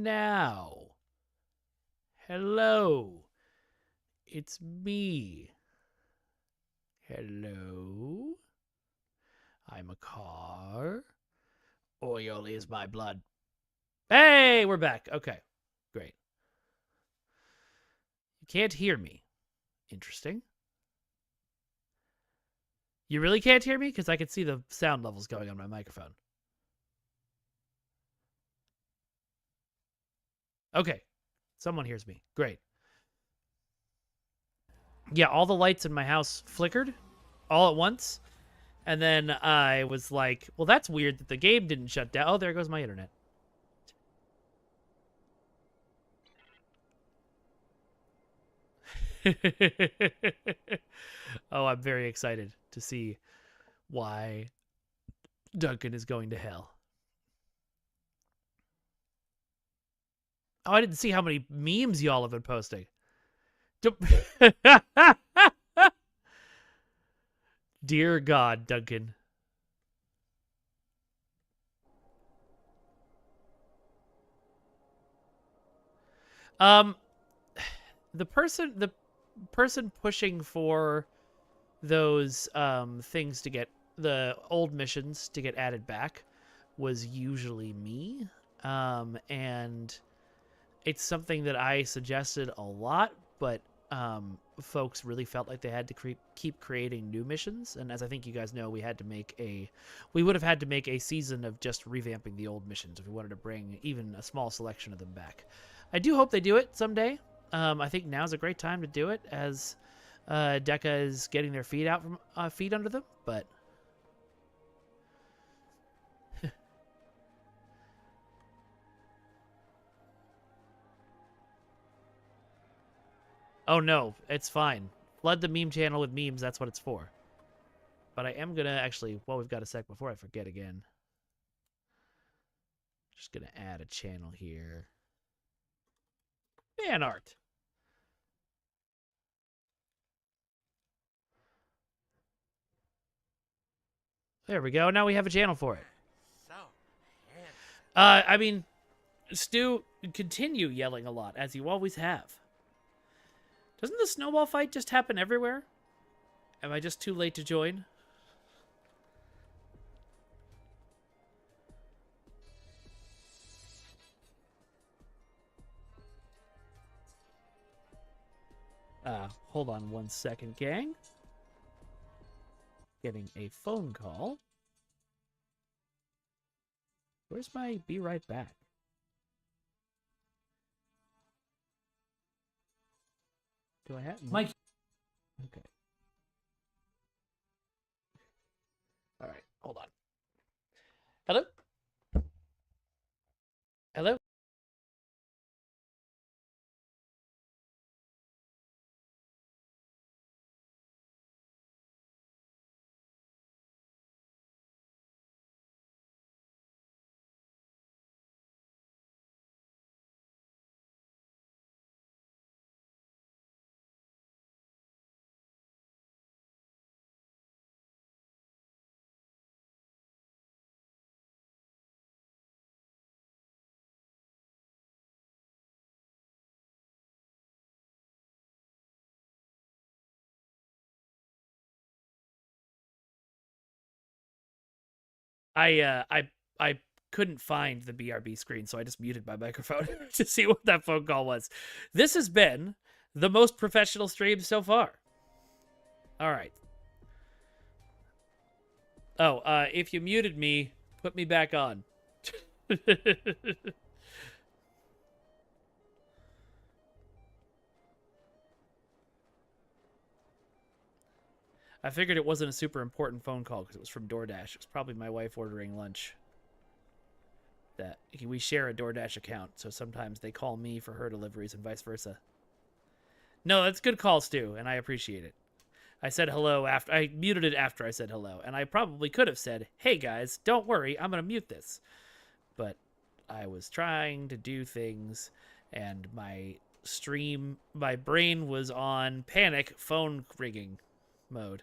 now. Hello. It's me. Hello. I'm a car. Oil is my blood. Hey, we're back. Okay, great. You can't hear me. Interesting. You really can't hear me? Because I can see the sound levels going on my microphone. Okay, someone hears me. Great. Yeah, all the lights in my house flickered all at once. And then I was like, well, that's weird that the game didn't shut down. Oh, there goes my internet. Oh, I'm very excited to see why Duncan is going to hell. Oh, I didn't see how many memes y'all have been posting. Dear God, Duncan. Um, the person pushing for those things to get the old missions to get added back was usually me. And it's something that I suggested a lot, but folks really felt like they had to keep creating new missions. And as I think you guys know, we would have had to make a season of just revamping the old missions if we wanted to bring even a small selection of them back. I do hope they do it someday. I think now's a great time to do it as Deca is getting their feet out from feet under them. But oh no, it's fine. Flood the meme channel with memes. That's what it's for. But I am gonna actually, well, we've got a sec before I forget again. Just gonna add a channel here. Fan art. There we go. Now we have a channel for it. So, I mean, Stu, continue yelling a lot, as you always have. Doesn't the snowball fight just happen everywhere? Am I just too late to join? Hold on 1 second, gang. Getting a phone call. Where's my be right back? Do I have Mike? Okay. All right, hold on. Hello? Hello? I couldn't find the BRB screen, so I just muted my microphone to see what that phone call was. This has been the most professional stream so far. All right. Oh, if you muted me, put me back on. I figured it wasn't a super important phone call because it was from DoorDash. It was probably my wife ordering lunch. That we share a DoorDash account, so sometimes they call me for her deliveries and vice versa. No, that's good call, Stu, and I appreciate it. I said hello after I muted it after I said hello, and I probably could have said, "Hey guys, don't worry, I'm gonna mute this," but I was trying to do things, and my brain was on panic phone ringing mode.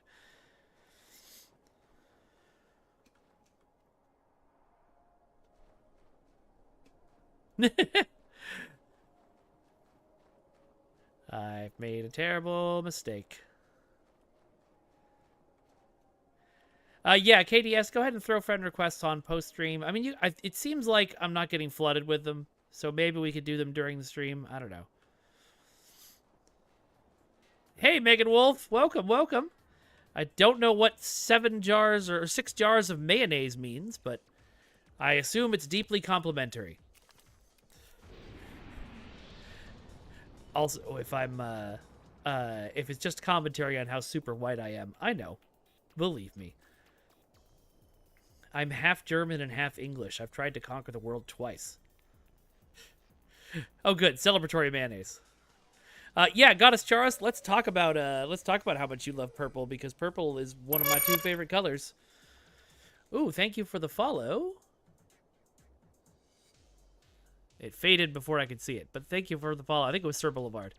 I've made a terrible mistake. Yeah, KDS, go ahead and throw friend requests on post stream. I mean, it seems like I'm not getting flooded with them, so maybe we could do them during the stream. I don't know. Hey, Megan Wolf, welcome, welcome. I don't know what 7 jars or 6 jars of mayonnaise means, but I assume it's deeply complimentary. Also, if it's just commentary on how super white I am, I know. Believe me. I'm half German and half English. I've tried to conquer the world twice. Oh, good. Celebratory mayonnaise. Yeah, Goddess Charis, let's talk about how much you love purple, because purple is one of my 2 favorite colors. Ooh, thank you for the follow. It faded before I could see it, but thank you for the follow. I think it was Sir Boulevard.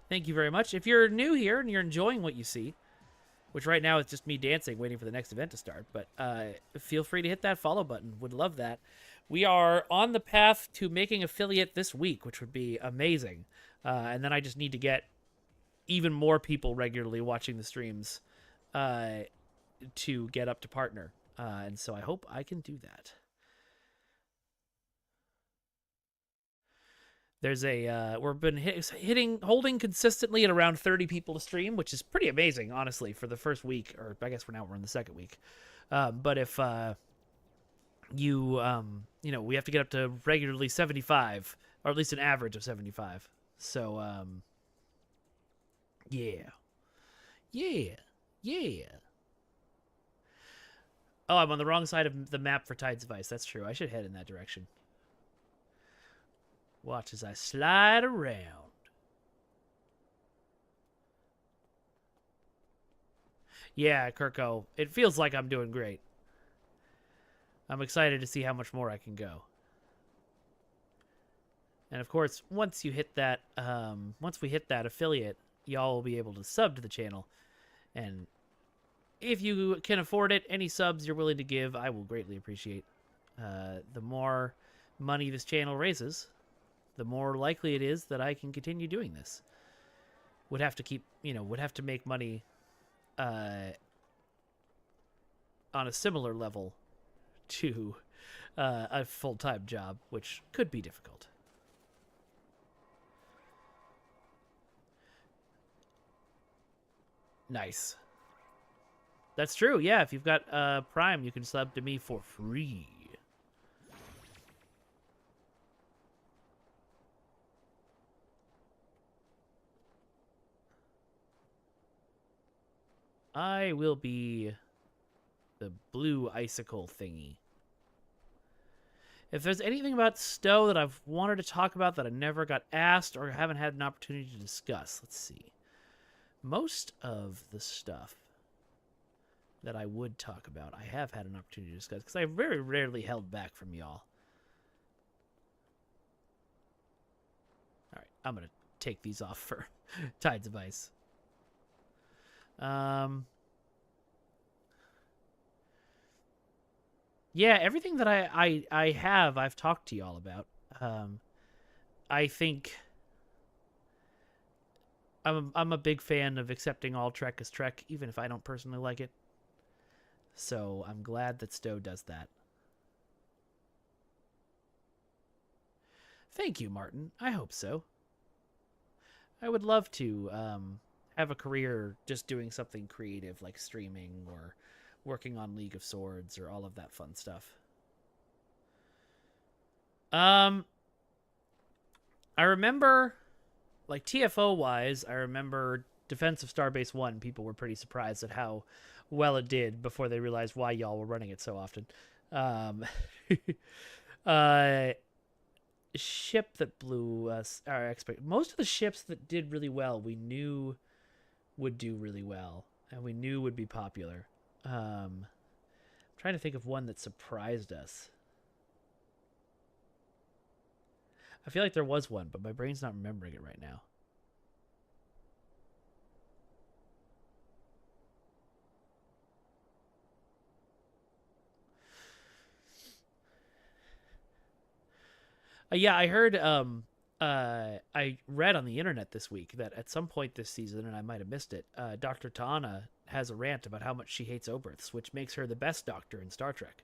Thank you very much. If you're new here and you're enjoying what you see, which right now is just me dancing, waiting for the next event to start, but feel free to hit that follow button. Would love that. We are on the path to making affiliate this week, which would be amazing. And then I just need to get even more people regularly watching the streams to get up to partner. And so I hope I can do that. There's we've been holding consistently at around 30 people to stream, which is pretty amazing, honestly, for the first week, or I guess we're in the second week. But if we have to get up to regularly 75, or at least an average of 75. So, yeah. Oh, I'm on the wrong side of the map for Tide's Vice. That's true. I should head in that direction. Watch as I slide around. Yeah, Kirko, it feels like I'm doing great. I'm excited to see how much more I can go. And of course, once we hit that affiliate, y'all will be able to sub to the channel. And if you can afford it, any subs you're willing to give, I will greatly appreciate. The more money this channel raises, the more likely it is that I can continue doing this. Would have to make money on a similar level to a full-time job, which could be difficult. Nice. That's true, yeah. If you've got Prime, you can sub to me for free. I will be the blue icicle thingy. If there's anything about Stowe that I've wanted to talk about that I never got asked or haven't had an opportunity to discuss, let's see. Most of the stuff that I would talk about, I have had an opportunity to discuss, because I very rarely held back from y'all. Alright, I'm going to take these off for Tide's Vice. Yeah, everything that I've talked to y'all about. I think I'm a big fan of accepting all Trek as Trek, even if I don't personally like it. So I'm glad that Stowe does that. Thank you, Martin. I hope so. I would love to have a career just doing something creative like streaming or working on League of Swords or all of that fun stuff. I remember, like, TFO-wise, I remember Defense of Starbase 1, people were pretty surprised at how well it did before they realized why y'all were running it so often. Ship that blew us our expect. Most of the ships that did really well, we knew would do really well, and we knew would be popular. I'm trying to think of one that surprised us. I feel like there was one, but my brain's not remembering it right now. Yeah, I heard I read on the internet this week that at some point this season, and I might have missed it, Dr. Ta'ana has a rant about how much she hates Oberths, which makes her the best doctor in Star Trek.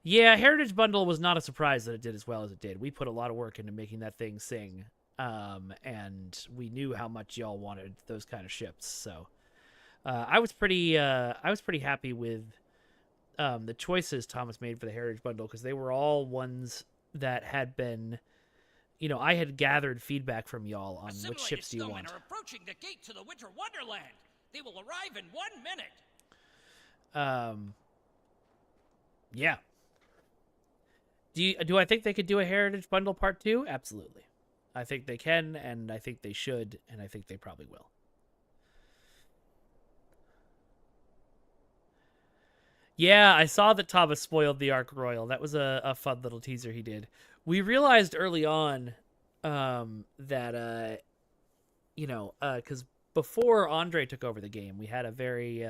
Yeah, Heritage Bundle was not a surprise that it did as well as it did. We put a lot of work into making that thing sing, and we knew how much y'all wanted those kind of ships. So I was pretty happy with the choices Thomas made for the Heritage Bundle, because they were all ones that had been, I had gathered feedback from y'all on which ships do you want. Are approaching the gate to the Winter Wonderland. They will arrive in 1 minute. Yeah. Do I think they could do a Heritage Bundle Part 2? Absolutely. I think they can, and I think they should, and I think they probably will. Yeah, I saw that Thomas spoiled the Ark Royal. That was a fun little teaser he did. We realized early on that, because before Andre took over the game, we had a very,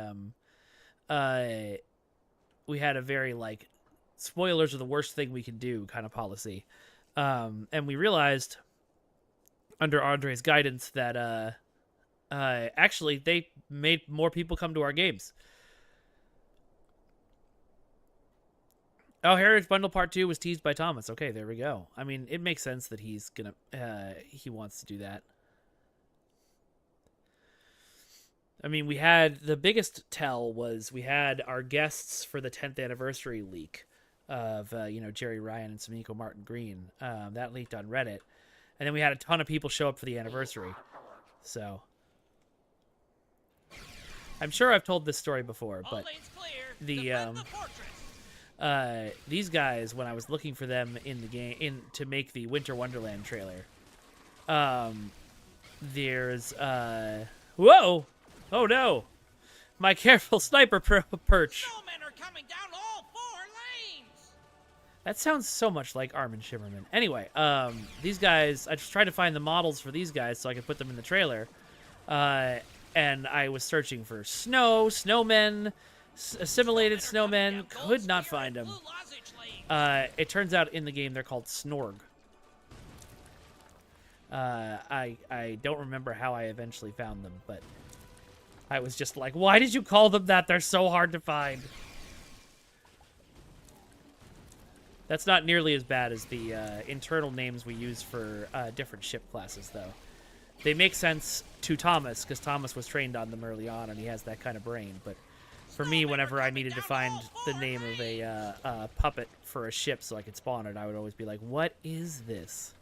like, spoilers are the worst thing we can do kind of policy. And we realized under Andre's guidance that actually they made more people come to our games. Oh, Heritage Bundle Part 2 was teased by Thomas. Okay, there we go. I mean, it makes sense that he wants to do that. I mean, we had the biggest tell was we had our guests for the 10th anniversary leak of, Jerry Ryan and Samiko Martin Green. That leaked on Reddit. And then we had a ton of people show up for the anniversary. So I'm sure I've told this story before, but these guys, when I was looking for them in the game to make the Winter Wonderland trailer, there's whoa! Oh no! My careful sniper perch. Snowmen are coming down all 4 lanes. That sounds so much like Armin Shimmerman. Anyway, these guys, I just tried to find the models for these guys so I could put them in the trailer. And I was searching for snowmen, assimilated snowmen, could not find them. It turns out in the game they're called Snorg. I don't remember how I eventually found them, but I was just like, why did you call them that? They're so hard to find. That's not nearly as bad as the internal names we use for different ship classes, though. They make sense to Thomas, because Thomas was trained on them early on, and he has that kind of brain. But for me, whenever I needed to find the name of a puppet for a ship so I could spawn it, I would always be like, what is this?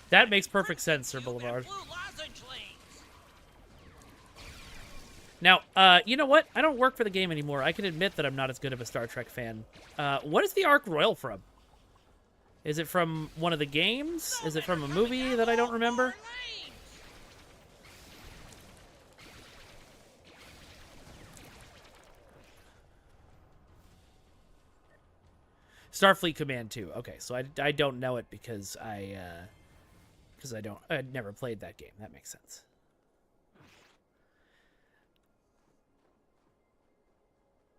That makes perfect sense, Sir Boulevard. Now, you know what? I don't work for the game anymore. I can admit that I'm not as good of a Star Trek fan. What is the Ark Royal from? Is it from one of the games? Is it from a movie that I don't remember? Starfleet Command 2. Okay, so I don't know it because I never played that game. That makes sense.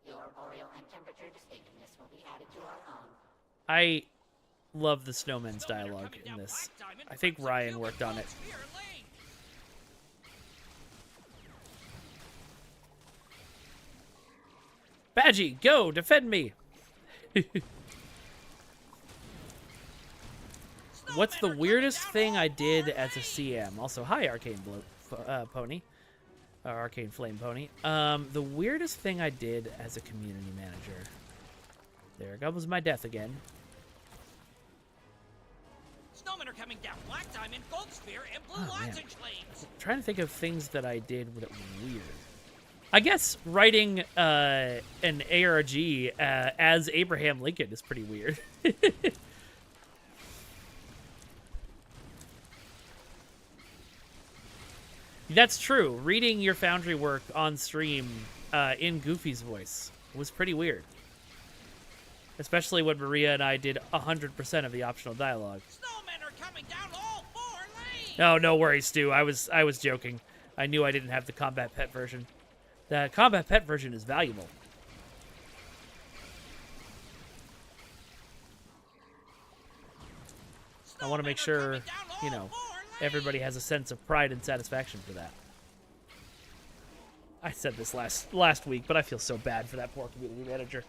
Your boreal and temperature distinctiveness will be added to our own. I love the Snowman's dialogue in this. I think Ryan worked on it. Badgie, go! Defend me! What's the weirdest thing I did as a CM? Also, hi, Arcane Pony. Arcane Flame Pony. The weirdest thing I did as a community manager. There goes my death again. Snowmen are coming down Black Diamond, Gold Sphere, and Blue Lozenge lanes. I'm trying to think of things that I did that were weird. I guess writing an ARG as Abraham Lincoln is pretty weird. That's true. Reading your Foundry work on stream in Goofy's voice was pretty weird. Especially when Maria and I did 100% of the optional dialogue. Snowmen are coming down all 4 lanes! No, no worries, Stu. I was joking. I knew I didn't have the combat pet version. The combat pet version is valuable. I want to make sure, you know, everybody has a sense of pride and satisfaction for that. I said this last week, but I feel so bad for that poor community manager.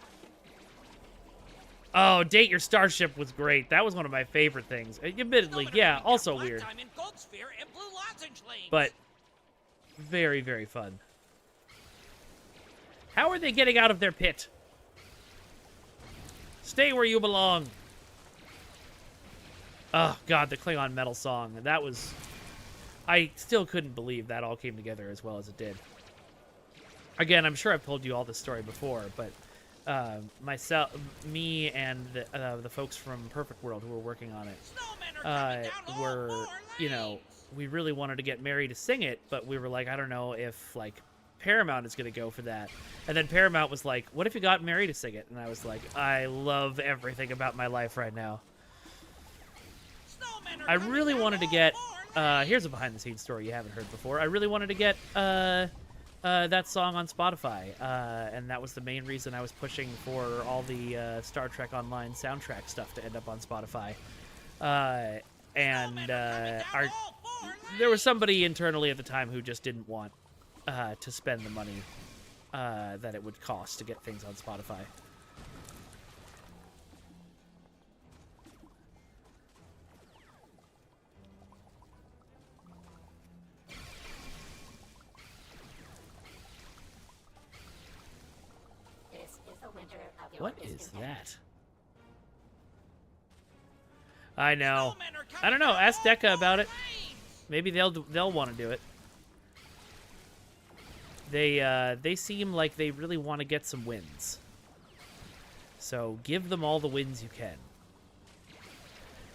Oh, Date Your Starship was great. That was one of my favorite things. Admittedly, yeah, also weird. But very, very fun. How are they getting out of their pit? Stay where you belong. Oh, God, the Klingon metal song. That was... I still couldn't believe that all came together as well as it did. Again, I'm sure I've told you all this story before, but me and the folks from Perfect World who were working on it were, you know, we really wanted to get Mary to sing it, but we were like, I don't know if, like, Paramount is going to go for that. And then Paramount was like, what if you got Mary to sing it? And I was like, I love everything about my life right now. I really wanted to get, here's a behind-the-scenes story you haven't heard before. I really wanted to get that song on Spotify, and that was the main reason I was pushing for all the Star Trek Online soundtrack stuff to end up on Spotify. There was somebody internally at the time who just didn't want to spend the money that it would cost to get things on Spotify. What is that? I know. I don't know. Ask Decca about it. Maybe they'll want to do it. They seem like they really want to get some wins. So give them all the wins you can.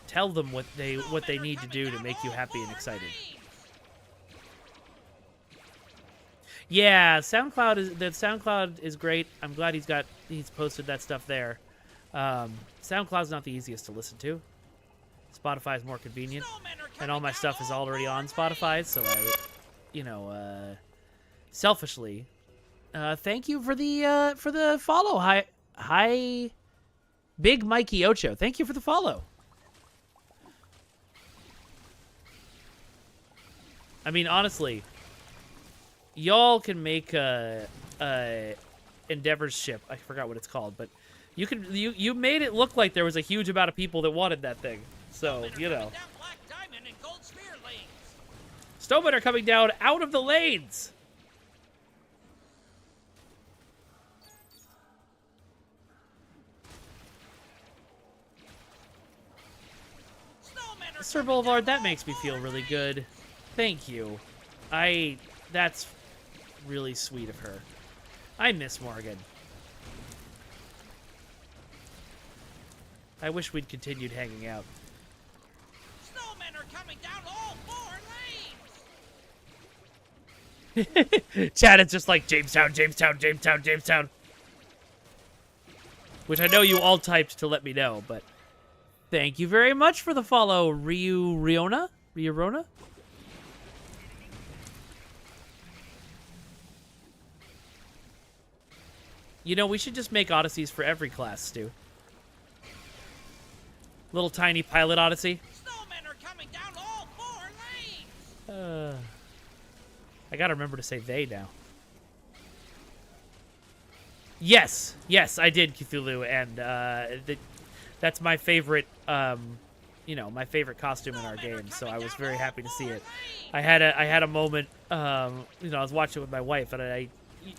Tell them what they need to do to make you happy and excited. Yeah, SoundCloud is great. I'm glad he's posted that stuff there. SoundCloud's not the easiest to listen to. Spotify is more convenient, and all my stuff is already on Spotify. So I, you know, selfishly, thank you for the follow. Hi, Big Mikey Ocho. Thank you for the follow. I mean, honestly. Y'all can make Endeavor's ship. I forgot what it's called, but you made it look like there was a huge amount of people that wanted that thing. So, you know. Snowmen are coming down out of the lanes. Sir Boulevard, that makes me feel really good. Thank you. That's really sweet of her. I miss Morgan. I wish we'd continued hanging out. Snowmen are coming down all 4 lanes. Chad is just like Jamestown, Jamestown, Jamestown, Jamestown. Which I know you all typed to let me know, but thank you very much for the follow, Riona? You know, we should just make Odysseys for every class, Stu. Little tiny pilot Odyssey. Snowmen are coming down all 4 lanes. I gotta remember to say they now. Yes, I did, Cthulhu, and that's my favorite, you know, my favorite costume in our game. So I was very happy to see it. I had a moment, you know, I was watching it with my wife, and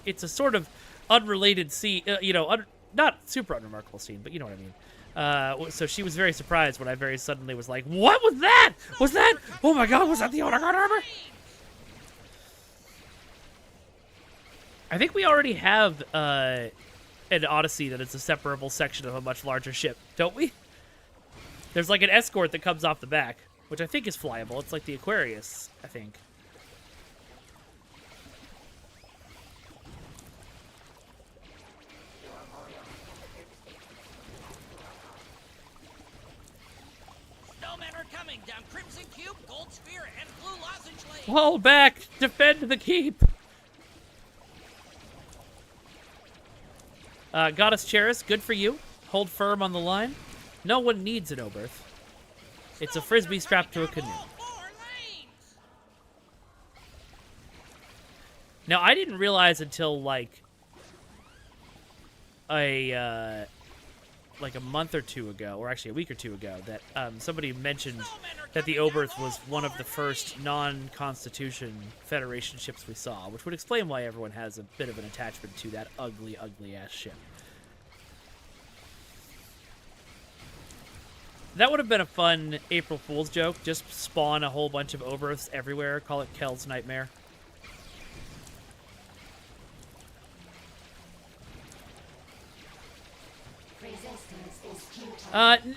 it's a sort of unrelated scene, you know, not super unremarkable scene, but you know what I mean. So she was very surprised when I very suddenly was like, "What was that? Was that? Oh my God, was that the Honor Guard armor?" I think we already have an Odyssey that is a separable section of a much larger ship, don't we? There's like an escort that comes off the back, which I think is flyable. It's like the Aquarius, I think. Snowmen are coming down Crimson Cube, Gold Sphere, and Blue Lozenge Lane. Fall back! Defend the keep! Goddess Cheris, good for you. Hold firm on the line. No one needs an Oberth. It's a frisbee strapped to a canoe. Now, I didn't realize until, like a month or two ago, or actually a week or two ago, that somebody mentioned that the Oberth was one of the first non-Constitution Federation ships we saw, which would explain why everyone has a bit of an attachment to that ugly, ugly-ass ship. That would have been a fun April Fool's joke. Just spawn a whole bunch of Oberths everywhere. Call it Kel's Nightmare.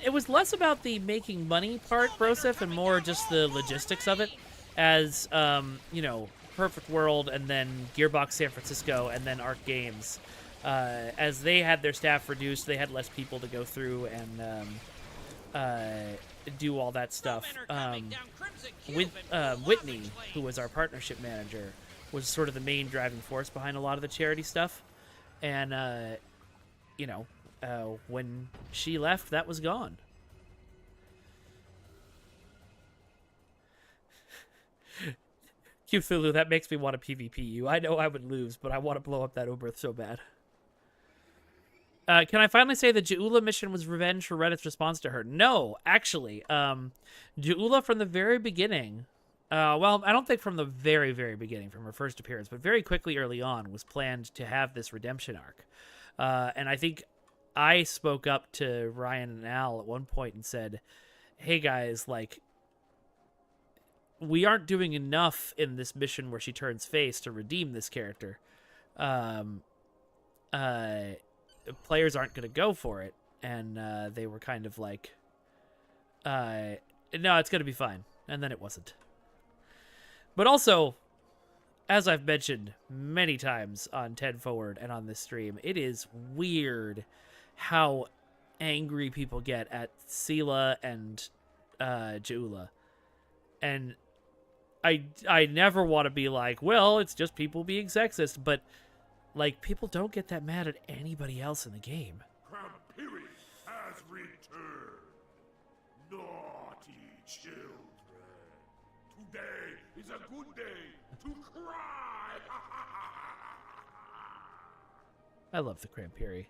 It was less about the making money part, Broseph, and more just the logistics of it. As, you know, Perfect World and then Gearbox San Francisco and then Arc Games. As they had their staff reduced, they had less people to go through and do all that stuff. Whitney, who was our partnership manager, was sort of the main driving force behind a lot of the charity stuff. And, you know, when she left, that was gone. Cthulhu, that makes me want to PvP you. I know I would lose, but I want to blow up that Oberth so bad. Can I finally say the Jeula mission was revenge for Reddit's response to her? No, actually. Jeula from the very beginning, well, I don't think from the very, very beginning, from her first appearance, but very quickly early on was planned to have this redemption arc. And I think I spoke up to Ryan and Al at one point and said, hey guys, like, we aren't doing enough in this mission where she turns face to redeem this character. Players aren't going to go for it. And they were kind of like, no, it's going to be fine. And then it wasn't. But also, as I've mentioned many times on 10 Forward and on this stream, it is weird how angry people get at Sela and Jeula. And I never want to be like, well, it's just people being sexist, but like, people don't get that mad at anybody else in the game. Krampiri has returned. Naughty children. Today is a good day to cry. I love the Krampiri.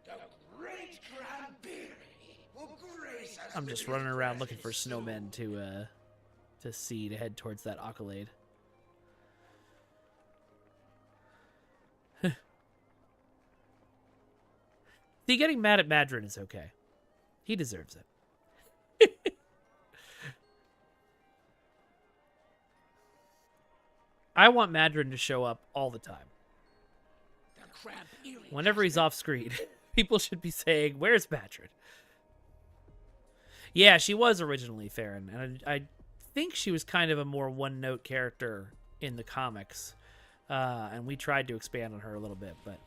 The great Krampiri will grace us. I'm just running around looking for snowmen to see to head towards that accolade. See, getting mad at Madrin is okay. He deserves it. I want Madrin to show up all the time. Whenever he's off screen, people should be saying, where's Madrin? Yeah, she was originally Farron, and I think she was kind of a more one-note character in the comics. And we tried to expand on her a little bit, but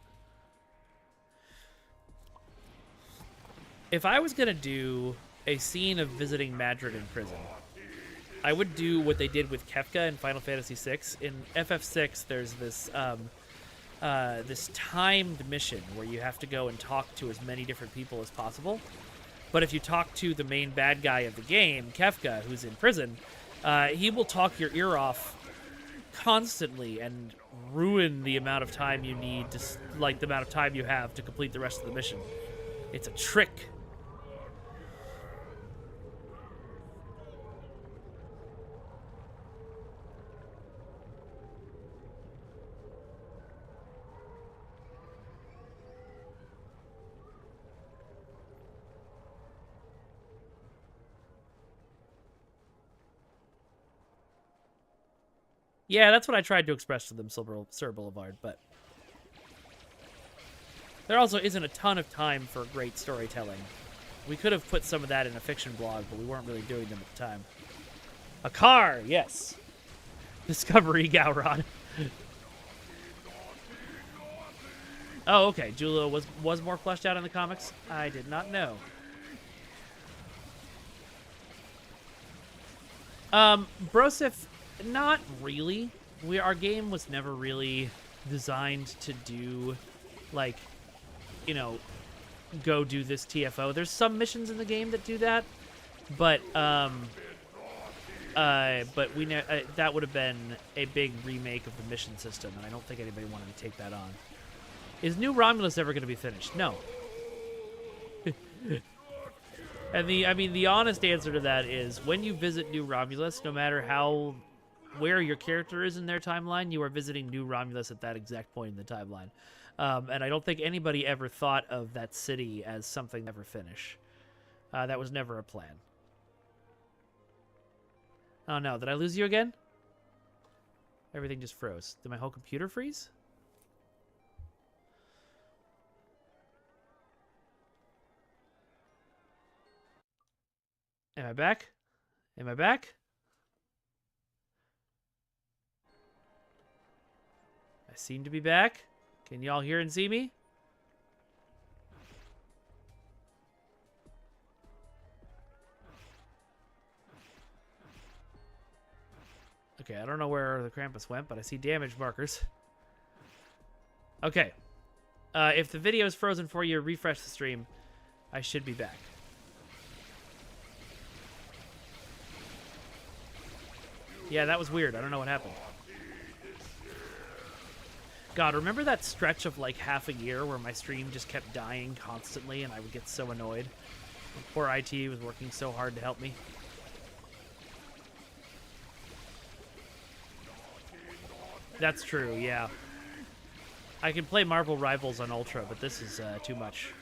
if I was going to do a scene of visiting Madrid in prison, I would do what they did with Kefka in Final Fantasy VI. In FF6, there's this this timed mission where you have to go and talk to as many different people as possible. But if you talk to the main bad guy of the game, Kefka, who's in prison, he will talk your ear off constantly and ruin the amount of time you need to, like, the amount of time you have to complete the rest of the mission. It's a trick. Yeah, that's what I tried to express to them, Sir Boulevard, but there also isn't a ton of time for great storytelling. We could have put some of that in a fiction blog, but we weren't really doing them at the time. A car, yes. Discovery Gowrod. Oh, okay. Jula was more fleshed out in the comics? I did not know. Brosif, not really. Our game was never really designed to do, like, you know, go do this TFO. There's some missions in the game that do that, but that would have been a big remake of the mission system, and I don't think anybody wanted to take that on. Is New Romulus ever going to be finished? No. And the honest answer to that is when you visit New Romulus, no matter where your character is in their timeline, you are visiting New Romulus at that exact point in the timeline. And I don't think anybody ever thought of that city as something never finish. That was never a plan. Oh no, did I lose you again? Everything just froze. Did my whole computer freeze? Am I back? Am I back? I seem to be back. Can y'all hear and see me? Okay, I don't know where the Krampus went, but I see damage markers. Okay. If the video is frozen for you, refresh the stream. I should be back. Yeah, that was weird. I don't know what happened. God, remember that stretch of like half a year where my stream just kept dying constantly and I would get so annoyed? Poor IT was working so hard to help me. That's true, yeah. I can play Marvel Rivals on Ultra, but this is too much.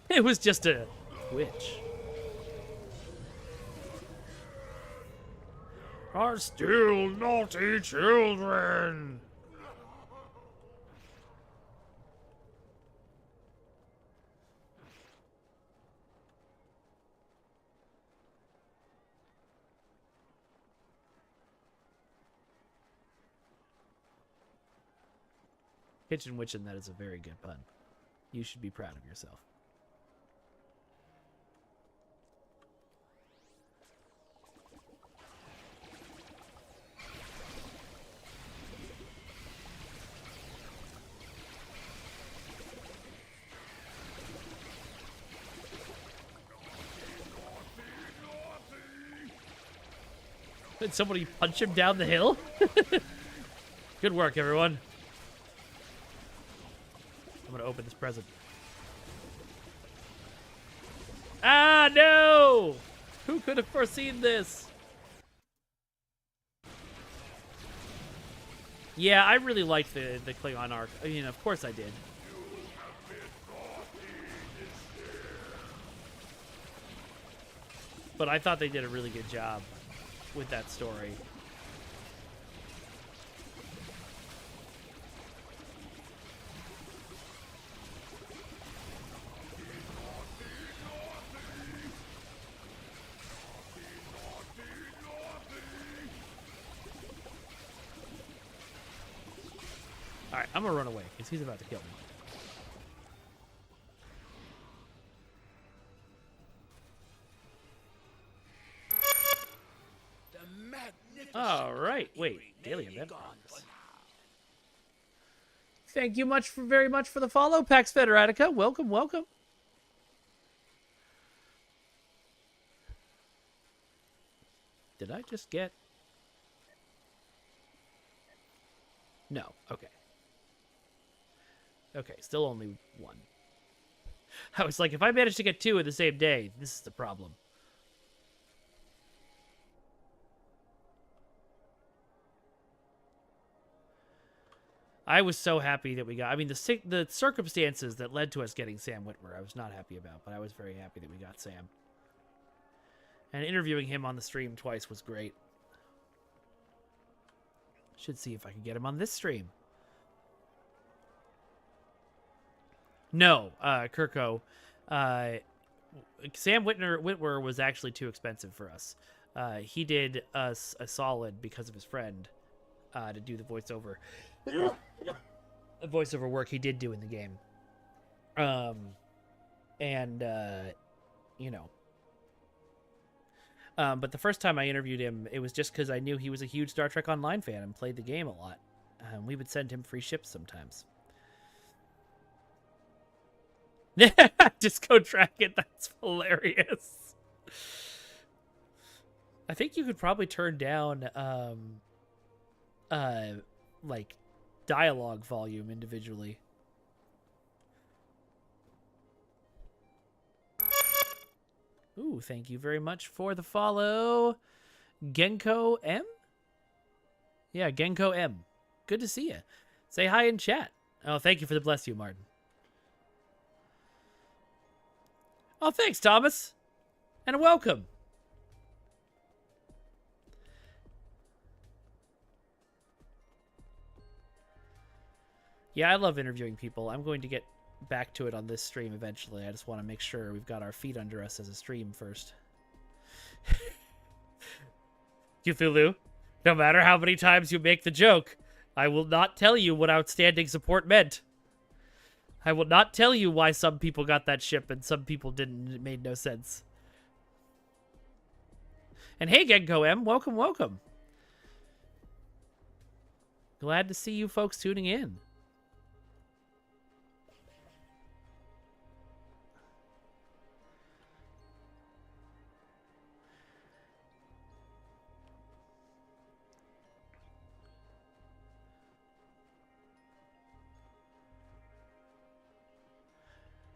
It was just a glitch. Are still naughty children. Kitchen Witchin', that is a very good pun. You should be proud of yourself. Did somebody punch him down the hill? Good work, everyone. I'm gonna open this present. Ah, no! Who could have foreseen this? Yeah, I really liked the Klingon arc. I mean, of course I did. But I thought they did a really good job with that story. Alright, I'm gonna run away, because he's about to kill me. Alright, wait. Daily event. Thank you very much for the follow, Pax Federatica. Welcome, welcome. Did I just get... No, okay. Okay, still only one. I was like, if I manage to get two in the same day, this is the problem. I was so happy that we got... I mean, the circumstances that led to us getting Sam Witwer, I was not happy about, but I was very happy that we got Sam. And interviewing him on the stream twice was great. Should see if I can get him on this stream. No, Kirko. Sam Witwer was actually too expensive for us. He did us a solid because of his friend to do the voiceover. The voiceover work he did do in the game. You know. But the first time I interviewed him, it was just because I knew he was a huge Star Trek Online fan and played the game a lot. We would send him free ships sometimes. Just go track it. That's hilarious. I think you could probably turn down like dialogue volume individually. Ooh, thank you very much for the follow. Genko M? Yeah, Genko M. Good to see you. Say hi in chat. Oh, thank you for the bless you, Martin. Oh, thanks, Thomas. And welcome. Yeah, I love interviewing people. I'm going to get back to it on this stream eventually. I just want to make sure we've got our feet under us as a stream first. Cthulhu, no matter how many times you make the joke, I will not tell you what outstanding support meant. I will not tell you why some people got that ship and some people didn't. It made no sense. And hey, Genko M, welcome, welcome. Glad to see you folks tuning in.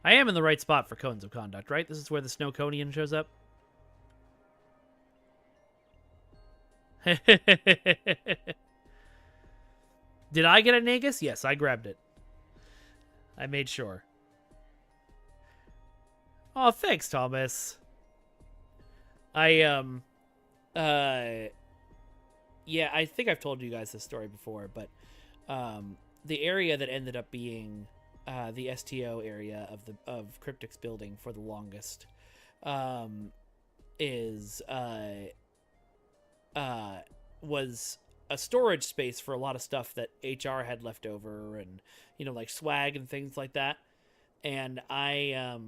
I am in the right spot for cones of conduct, right? This is where the Snowconian shows up. Did I get a Nagus? Yes, I grabbed it. I made sure. Oh, thanks, Thomas. Yeah, I think I've told you guys this story before, but the area that ended up being the STO area of Cryptic's building for the longest was a storage space for a lot of stuff that HR had left over, and like swag and things like that. And I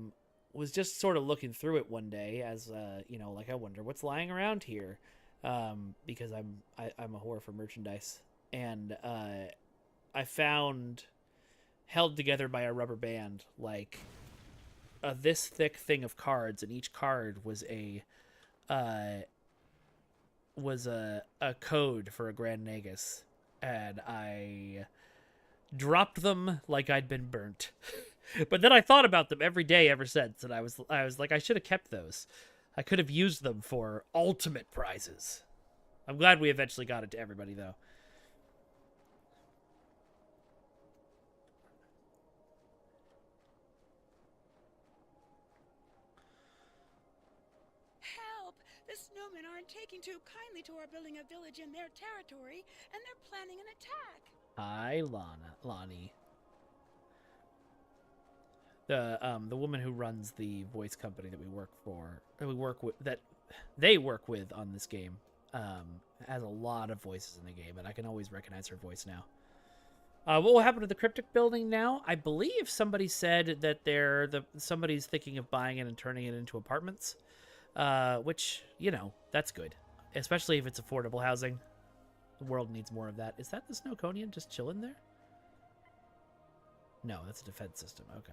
was just sort of looking through it one day as like, I wonder what's lying around here, because I'm a whore for merchandise, and I found, held together by a rubber band, like this thick thing of cards, and each card was a code for a Grand Nagus, and I dropped them like I'd been burnt. But then I thought about them every day ever since, and I was like, I should have kept those. I could have used them for ultimate prizes. I'm glad we eventually got it to everybody, though. Help! The snowmen aren't taking too kindly to our building a village in their territory, and they're planning an attack. Hi, Lonnie. The woman who runs the voice company that we work with on this game, has a lot of voices in the game, and I can always recognize her voice now. What will happen to the Cryptic building now? I believe somebody said that somebody's thinking of buying it and turning it into apartments, which, that's good, especially if it's affordable housing. The world needs more of that. Is that the Snowconian just chilling there? No, that's a defense system. Okay.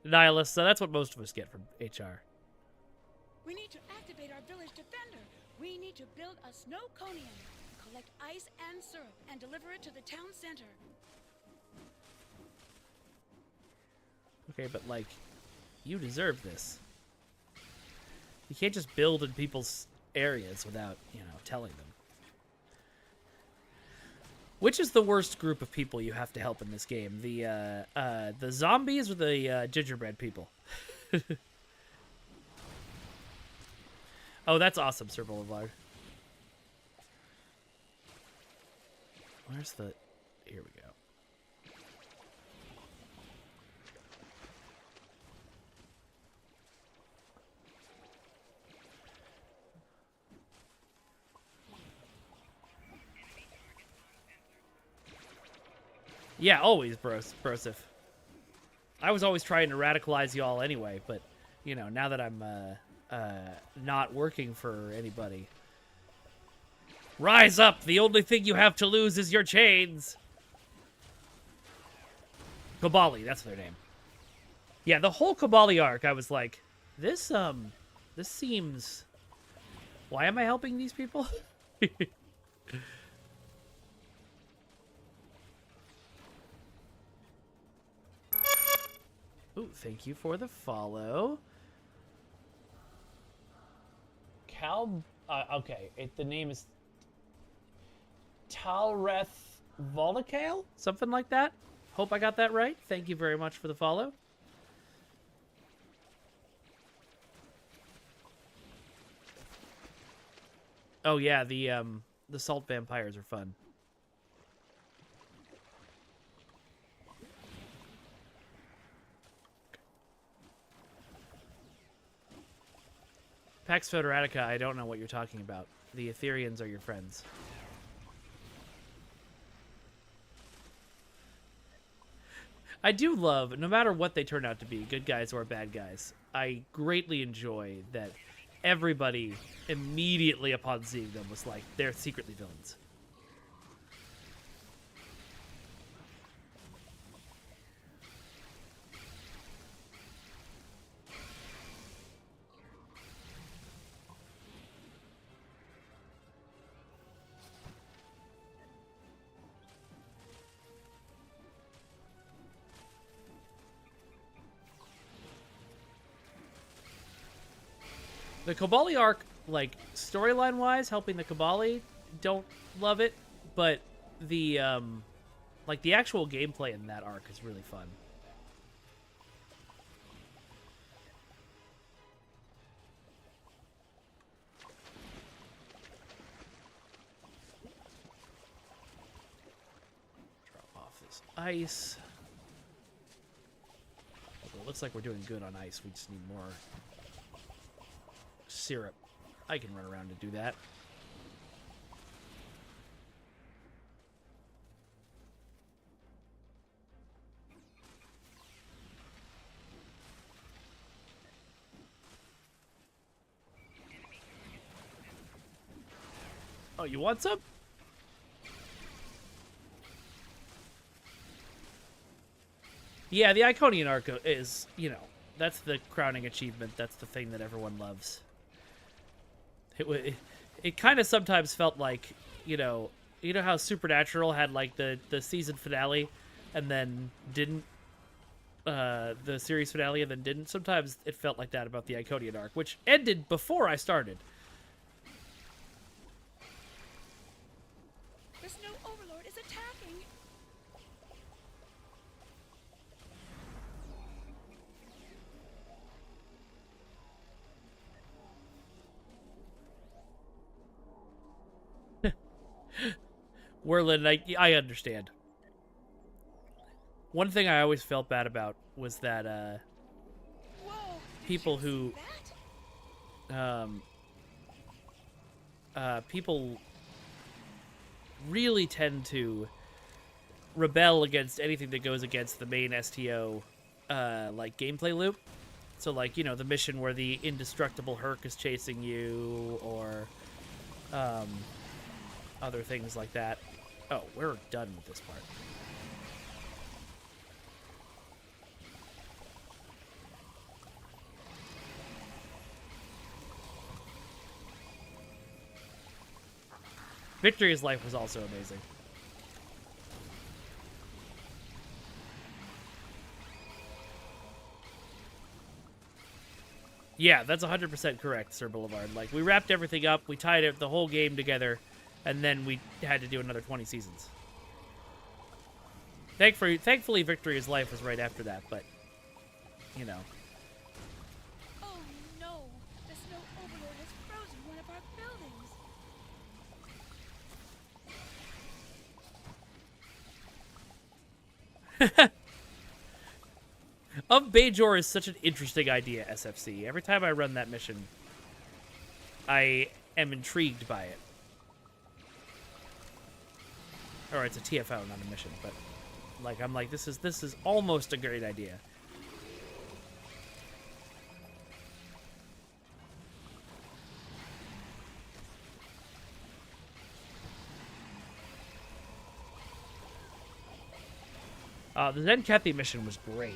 Nihilist, so that's what most of us get from HR. We need to activate our village defender. We need to build a Snowconian, collect ice and syrup, and deliver it to the town center. Okay, but you deserve this. You can't just build in people's areas without, telling them. Which is the worst group of people you have to help in this game? The zombies or the gingerbread people? Oh, that's awesome, Sir Boulevard. Where's the... Here we go. Yeah, always, Brosif. I was always trying to radicalize y'all anyway, but, you know, now that I'm not working for anybody. Rise up! The only thing you have to lose is your chains! Kabali, that's their name. Yeah, the whole Kabali arc, I was like, this seems... Why am I helping these people? Ooh, thank you for the follow. Okay, the name is Talreth Volacale? Something like that? Hope I got that right. Thank you very much for the follow. Oh yeah, the salt vampires are fun. Pax Fotoratica, I don't know what you're talking about. The Ethereans are your friends. I do love, no matter what they turn out to be, good guys or bad guys, I greatly enjoy that everybody immediately upon seeing them was like, they're secretly villains. The Kabali arc, like, storyline-wise, helping the Kabali, don't love it, but the, like, the actual gameplay in that arc is really fun. Drop off this ice. Although it looks like we're doing good on ice, we just need more syrup. I can run around and do that. Oh, you want some? Yeah, the Iconian arc is, you know, that's the crowning achievement. That's the thing that everyone loves. It kind of sometimes felt like, you know how Supernatural had like the season finale and then didn't, the series finale and then didn't. Sometimes it felt like that about the Iconian arc, which ended before I started. The Snow Overlord is attacking. Wonderland, I understand. One thing I always felt bad about was that Whoa! people who people really tend to rebel against anything that goes against the main STO like gameplay loop. So like, you know, the mission where the indestructible Herc is chasing you, or other things like that. Oh, we're done with this part. Victory's Life was also amazing. Yeah, that's 100% correct, Sir Boulevard. Like, we wrapped everything up, we tied the whole game together, and then we had to do another 20 seasons. Thankfully, Victory's Life was right after that, but, you know. Oh no! The Snow Overlord has frozen one of our buildings. Bajor is such an interesting idea, SFC. Every time I run that mission, I am intrigued by it. Or it's a TFO, not a mission, but Like, I'm like, this is almost a great idea. The Zenkethi mission was great.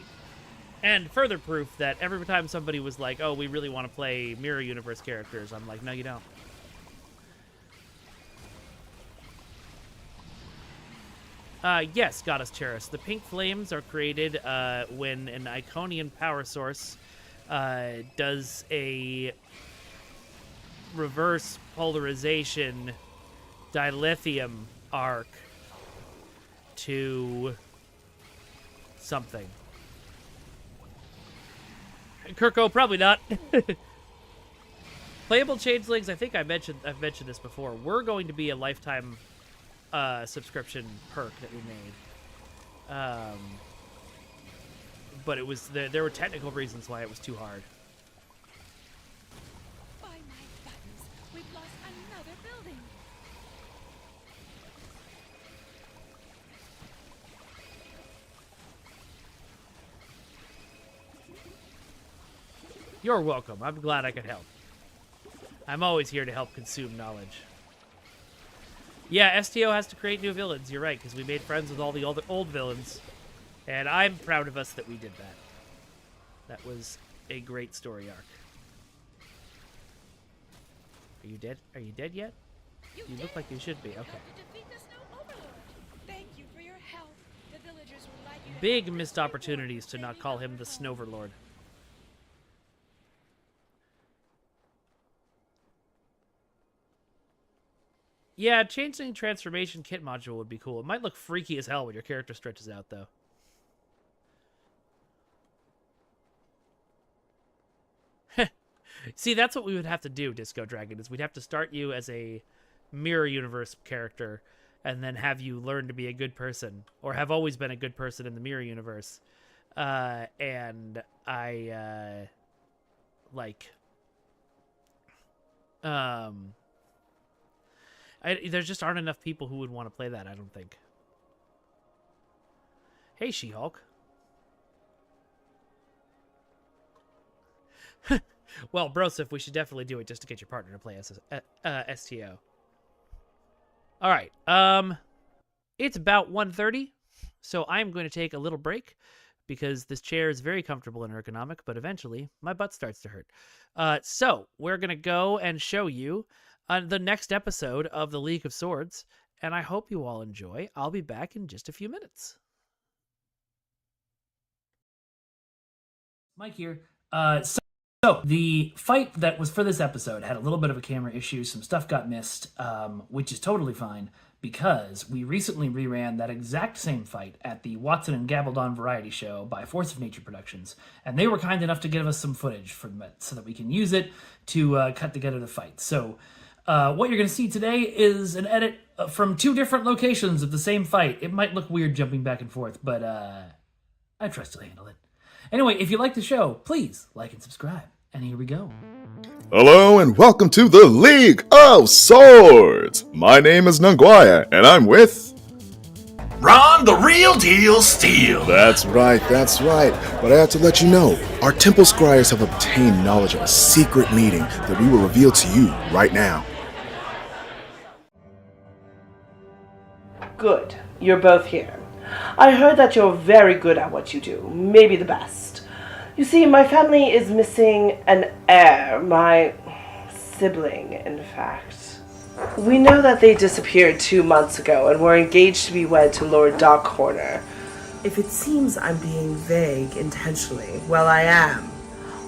And further proof that every time somebody was like, oh, we really want to play Mirror Universe characters, I'm like, no, you don't. Yes, Goddess Cheris. The pink flames are created when an Iconian power source does a reverse polarization dilithium arc to something. Kirko, probably not. Playable changelings, I think I've mentioned this before. We're going to be a lifetime subscription perk that we made. But it was there were technical reasons why it was too hard. By my buttons, we've lost another building. You're welcome. I'm glad I could help. I'm always here to help consume knowledge. Yeah, STO has to create new villains. You're right, because we made friends with all the old villains. And I'm proud of us that we did that. That was a great story arc. Are you dead? Are you dead yet? You look like you should be. Okay. Thank you for your help. The villagers would like you to Big missed opportunities to not call him the Snoverlord. Yeah, Changeling Transformation Kit module would be cool. It might look freaky as hell when your character stretches out, though. See, that's what we would have to do, Disco Dragon, is we'd have to start you as a Mirror Universe character and then have you learn to be a good person, or have always been a good person in the Mirror Universe. And I, there just aren't enough people who would want to play that, I don't think. Hey, She-Hulk. Well, Broseph, we should definitely do it just to get your partner to play STO. All right. It's about 1:30, so I'm going to take a little break because this chair is very comfortable and ergonomic, but eventually my butt starts to hurt. So we're going to go and show you the next episode of the League of Swords, and I hope you all enjoy. I'll be back in just a few minutes. Mike here. So the fight that was for this episode had a little bit of a camera issue. Some stuff got missed, which is totally fine because we recently reran that exact same fight at the Watson and Gabaldon Variety Show by Force of Nature Productions, and they were kind enough to give us some footage from it so that we can use it to cut together the fight. So what you're going to see today is an edit from two different locations of the same fight. It might look weird jumping back and forth, but I trust you'll handle it. Anyway, if you like the show, please like and subscribe. And here we go. Hello and welcome to the League of Swords! My name is Nunguaya, and I'm with... Ron, the real deal Steel. That's right. But I have to let you know, our Temple Scryers have obtained knowledge of a secret meeting that we will reveal to you right now. Good. You're both here. I heard that you're very good at what you do, maybe the best. You see, my family is missing an heir, my sibling, in fact. We know that they disappeared 2 months ago and were engaged to be wed to Lord Darkhorner. If it seems I'm being vague intentionally, well, I am.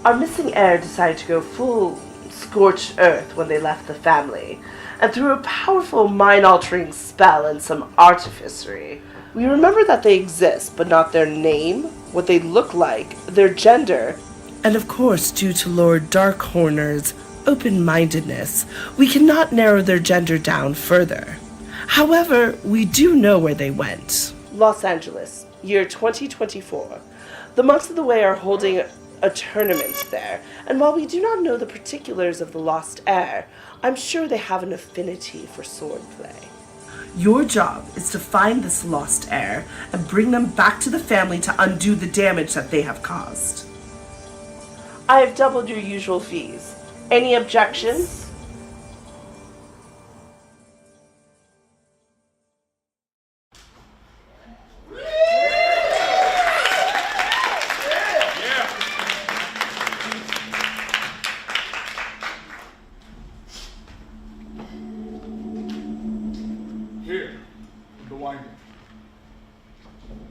Our missing heir decided to go full scorched earth when they left the family, and through a powerful mind-altering spell and some artificery, we remember that they exist, but not their name, what they look like, their gender. And of course, due to Lord Darkhorner's open-mindedness, we cannot narrow their gender down further. However, we do know where they went. Los Angeles, year 2024. The Monks of the Way are holding a tournament there, and while we do not know the particulars of the lost heir, I'm sure they have an affinity for swordplay. Your job is to find this lost heir and bring them back to the family to undo the damage that they have caused. I have doubled your usual fees. Any objections? Here, in the winding,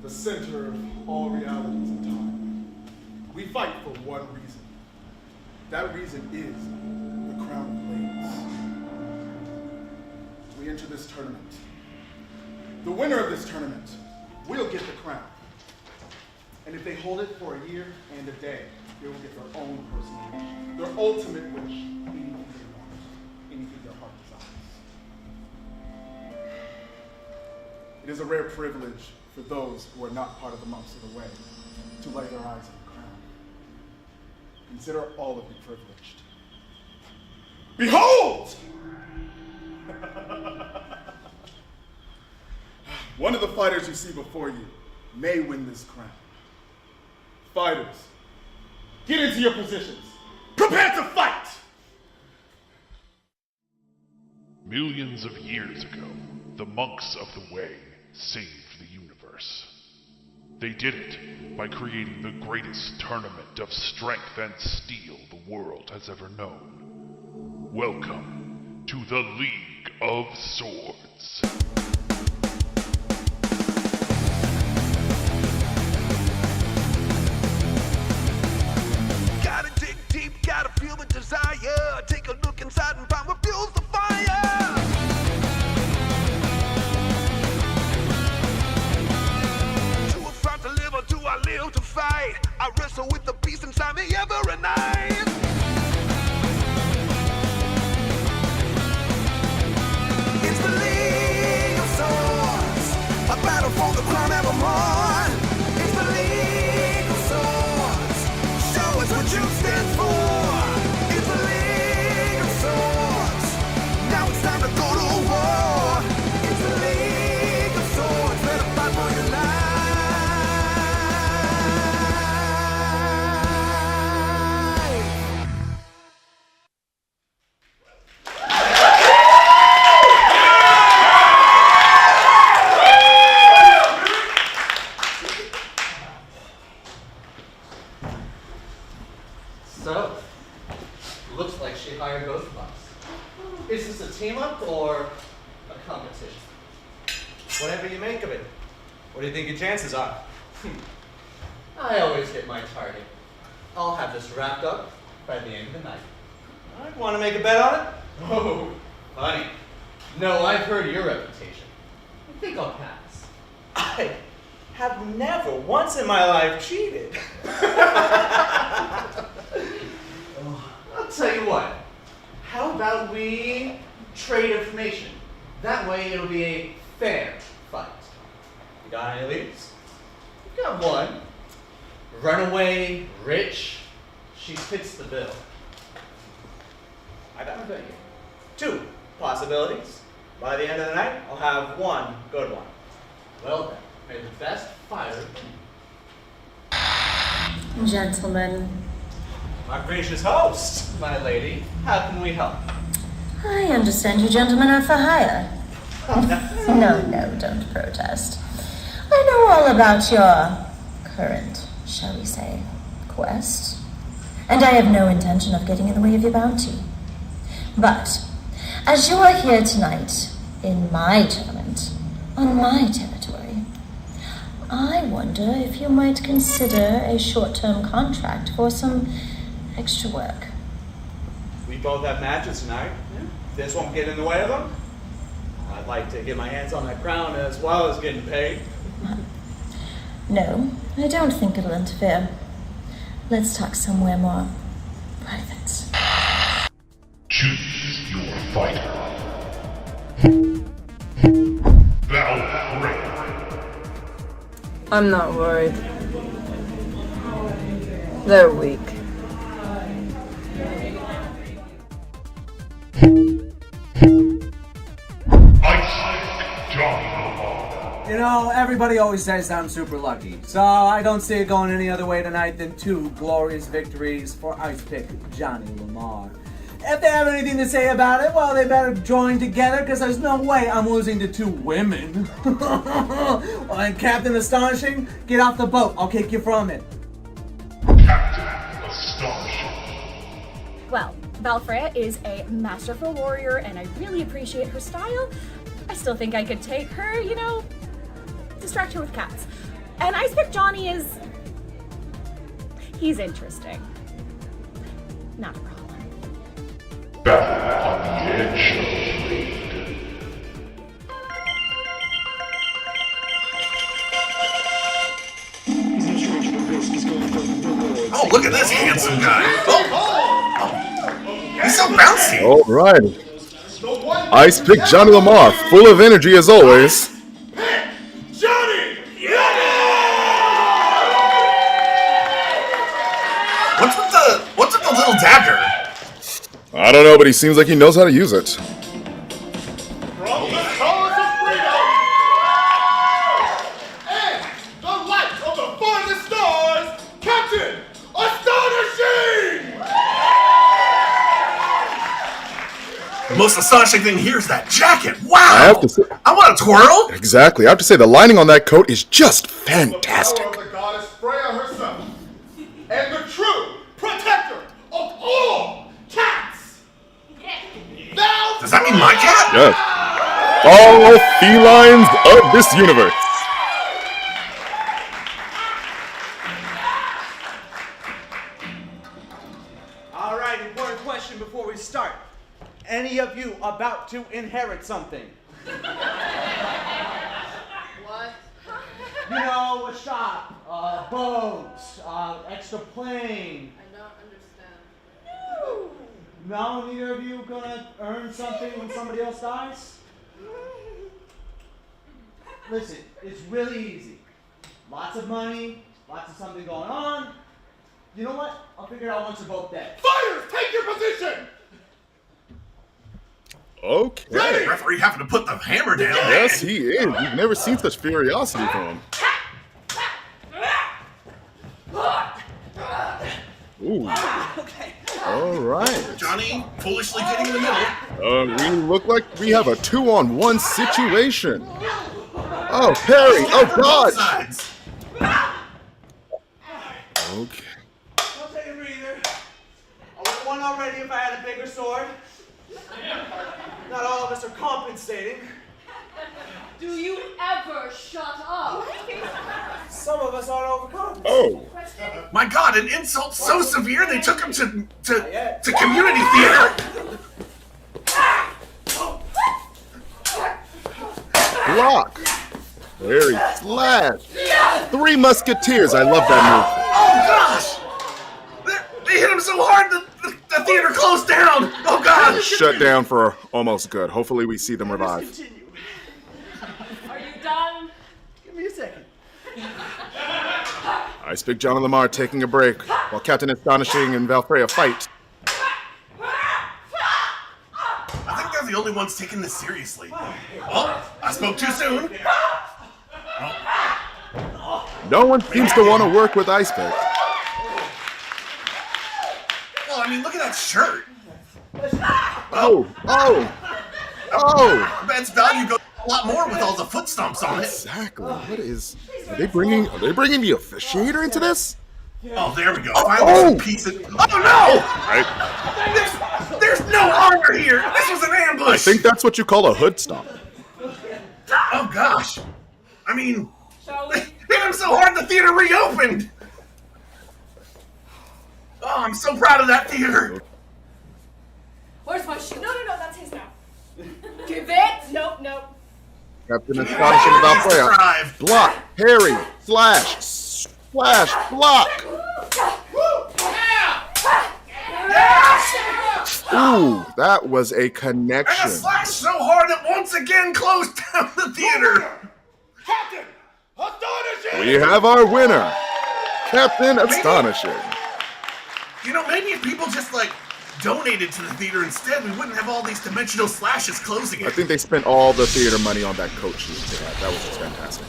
the center of all realities and time, we fight for one reason. That reason is the crown of blades. We enter this tournament. The winner of this tournament will get the crown. And if they hold it for a year and a day, they will get their own personal wish, their ultimate wish, anything they want, anything their heart desires. It is a rare privilege for those who are not part of the monks of the way to lay their eyes on the crown. Consider all of you privileged. Behold! One of the fighters you see before you may win this crown. Fighters, get into your positions. Prepare to fight! Millions of years ago, the monks of the way saved the universe. They did it by creating the greatest tournament of strength and steel the world has ever known. Welcome to the League of Swords. Gotta dig deep, gotta feel the desire. Take a look inside and find what fuels the fire. Do I fight to live or do I live to fight? I wrestle with the beast inside me every night. It's the League of Swords, a battle for the crown evermore. It's the League of Swords, show us what you stand for. It's the League of Swords, now it's time to go to war. It's the League of Swords, better fight for your life. So, looks like she hired both of us. Is this a team up or a competition? Whatever you make of it. What do you think your chances are? I always hit my target. I'll have this wrapped up by the end of the night. I'd want to make a bet on it. Oh, funny. No, I've heard your reputation. I think I'll pass. I have never once in my life cheated. I'll tell you what. How about we trade information? That way it'll be a fair fight. You got any leads? I've got one. Runaway, rich. She fits the bill. I got How about you? 2 possibilities. By the end of the night, I'll have one good one. Well then, may the best fighter win. Gentlemen, My gracious host. My lady, how can we help? I understand you gentlemen are for hire. No, don't protest. I know all about your current, shall we say, quest. And I have no intention of getting in the way of your bounty. But, as you are here tonight, in my tournament, on my territory, I wonder if you might consider a short-term contract for some extra work. We both have matches tonight. This won't get in the way of them. I'd like to get my hands on that crown as well as getting paid. No, I don't think it'll interfere. Let's talk somewhere more private. Choose your fighter. Valkyrie. I'm not worried. They're weak. Ice to know, everybody always says I'm super lucky, so I don't see it going any other way tonight than 2 glorious victories for Ice Pick Johnny Lamar. If they have anything to say about it, well, they better join together, because there's no way I'm losing to 2 women. Well, then, Captain Astonishing, get off the boat. I'll kick you from it. Captain Astonishing. Well, Valfreya is a masterful warrior, and I really appreciate her style. I still think I could take her, you know, distract her with cats. And Ice Pick Johnny is... he's interesting. Not a problem. Battle on the edge of raid. Oh, look at this handsome guy. Oh, he's so bouncy. All right. Ice Pick Johnny Lamar, full of energy as always. Johnny! What's with the little dagger? I don't know, but he seems like he knows how to use it. From the cause of freedom and the light of the farthest stars, Captain Astonishing! The most astonishing thing here is that jacket. Wow! I have to say, I want a twirl. exactly. I have to say the lining on that coat is just fantastic. The power of the goddess Freya herself, and the true protector of all cats. Does that mean my cat? Yes. All felines of this universe. All right, important question before we start. Any of you about to inherit something? What? You know, a shop, a boat, extra plane. I don't understand. No, neither of you gonna earn something when somebody else dies? Listen, it's really easy. Lots of money, lots of something going on. You know what? I'll figure it out once you're both dead. Fighters, take your position! Okay. Referee having to put the hammer down. Yes, he is. We've never seen such furiosity from him. Ooh. All right. Johnny foolishly getting in the middle. We look like we have a 2-on-1 situation. Oh, Perry! Oh, God! Okay. I'll take a breather. I would have won already if I had a bigger sword. Not all of us are compensating. Do you ever shut up? Some of us aren't overcome. Oh. My God, an insult so severe they took him to community theater. Block. Very slash. 3 Musketeers. I love that Oh gosh! They hit him so hard that the theater closed down. Oh God! move. Shut down for almost good. Hopefully we see them revive. Are you done? Give me a second. Ice Pick Johnny Lamar taking a break while Captain Astonishing and Valfreya fight. I think they're the only ones taking this seriously. Well, I spoke too soon. No one seems to want to work with Ice Pick. Well, I mean, look at that shirt. Oh! Man's value goes a lot more with all the foot stomps on it. Exactly. What is? Are they bringing the officiator into this? Oh, there we go. Finally, some piece of. Oh no! Right. There's no honor here. This was an ambush. I think that's what you call a hood stomp. Oh gosh. I mean, they hit him so hard the theater reopened. Oh, I'm so proud of that theater. Where's my shoe? No, that's his now. Give it. Nope. Captain Astonishing and Valfreya. Block. Harry. Slash. Block. Ooh, that was a connection. And a slash so hard that once again closed down the theater. Captain Astonishing! We have our winner, Captain Astonishing. You know, maybe if people just donated to the theater instead, we wouldn't have all these dimensional slashes closing I it. think they spent all the theater money on that coat shoot they had. That was just fantastic.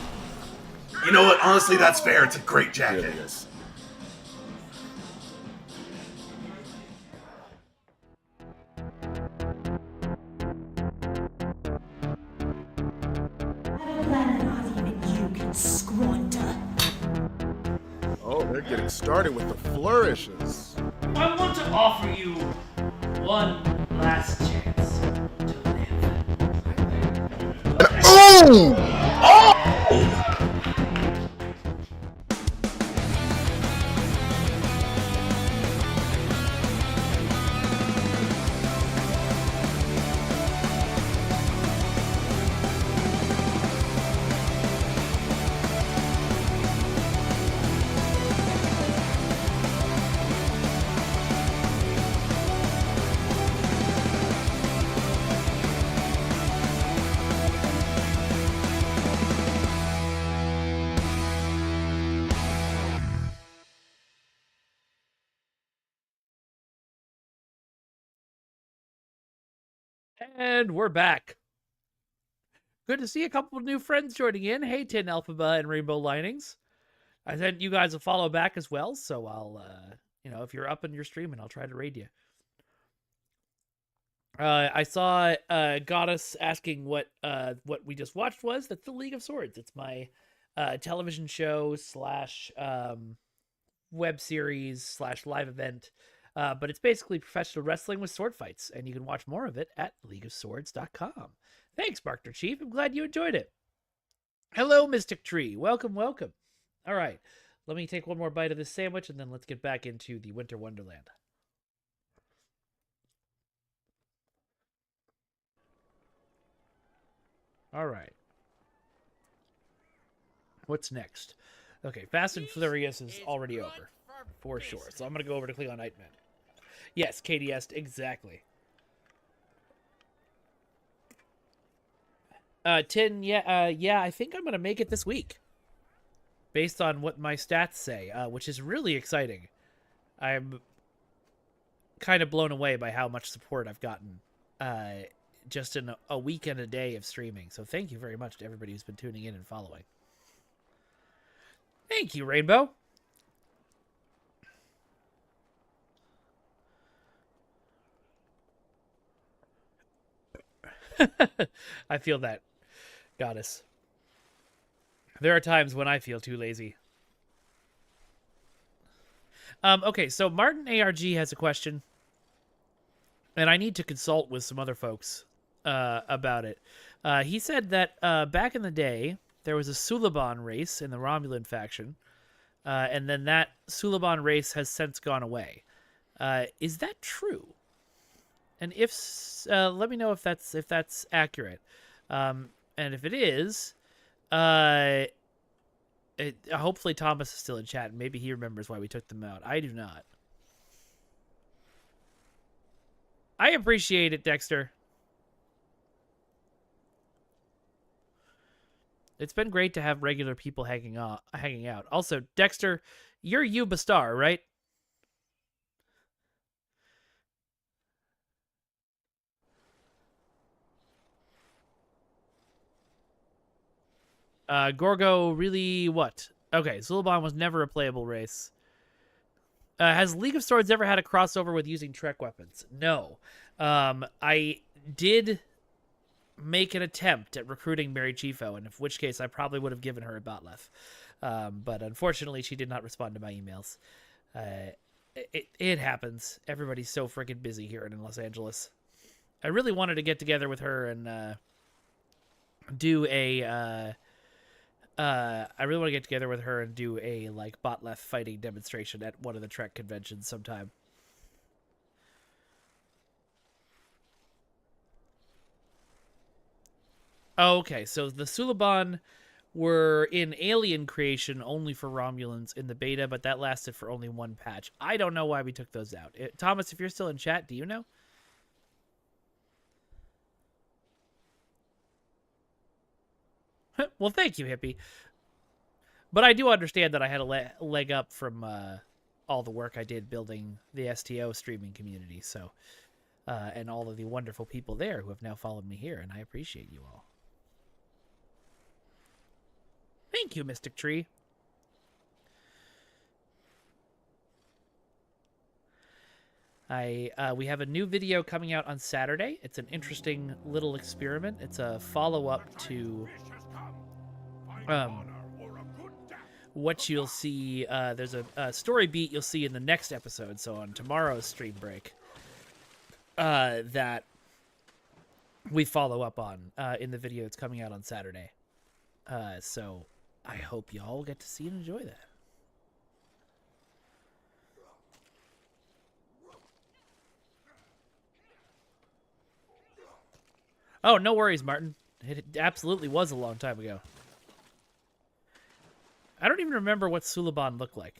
You know what? Honestly, that's fair. It's a great jacket. It really is. Oh, they're getting started with the flourishes. I want to offer you one last chance to live. Oh! And we're back. Good to see a couple of new friends joining in. Hey, Tin Alphaba and Rainbow Linings. I sent you guys a follow back as well, so I'll, if you're up and you're streaming, I'll try to raid you. I saw Goddess asking what we just watched was. That's the League of Swords. It's my television show / web series / live event. But it's basically professional wrestling with sword fights, and you can watch more of it at leagueofswords.com. Thanks, Barker Chief. I'm glad you enjoyed it. Hello, Mystic Tree. Welcome, welcome. All right, let me take one more bite of this sandwich, and then let's get back into the Winter Wonderland. All right. What's next? Okay, Fast and Furious is already over, for sure. So I'm going to go over to Klingon Nightman. Yes, KDS, exactly. Tin, yeah, I think I'm going to make it this week. Based on what my stats say, which is really exciting. I'm kind of blown away by how much support I've gotten just in a week and a day of streaming. So thank you very much to everybody who's been tuning in and following. Thank you, Rainbow. I feel that, Goddess. There are times when I feel too lazy. Okay, so Martin ARG has a question, and I need to consult with some other folks about it. He said that back in the day, there was a Suliban race in the Romulan faction, and then that Suliban race has since gone away. Is that true? And if let me know if that's accurate. And if it is, hopefully Thomas is still in chat. Maybe he remembers why we took them out. I do not. I appreciate it, Dexter. It's been great to have regular people hanging out. Also, Dexter, you're Yuba Star, right? Gorgo, really what? Okay, Suliban was never a playable race. Has League of Swords ever had a crossover with using Trek weapons? No. I did make an attempt at recruiting Mary Chifo, in which case I probably would have given her a Botleth. But unfortunately, she did not respond to my emails. It happens. Everybody's so freaking busy here in Los Angeles. I really wanted to get together with her and do a... I really want to get together with her and do a Botleth fighting demonstration at one of the Trek conventions sometime. Okay, so the Suliban were in alien creation only for Romulans in the beta, but that lasted for only one patch. I don't know why we took those out. Thomas, if you're still in chat, do you know? Well, thank you, Hippie. But I do understand that I had a leg up from all the work I did building the STO streaming community. So, and all of the wonderful people there who have now followed me here, and I appreciate you all. Thank you, Mystic Tree. We have a new video coming out on Saturday. It's an interesting little experiment. It's a follow-up to what you'll see. There's a story beat you'll see in the next episode, so on tomorrow's stream break, that we follow up on in the video that's coming out on Saturday. So I hope y'all get to see and enjoy that. Oh, no worries, Martin. It absolutely was a long time ago. I don't even remember what Suliban looked like.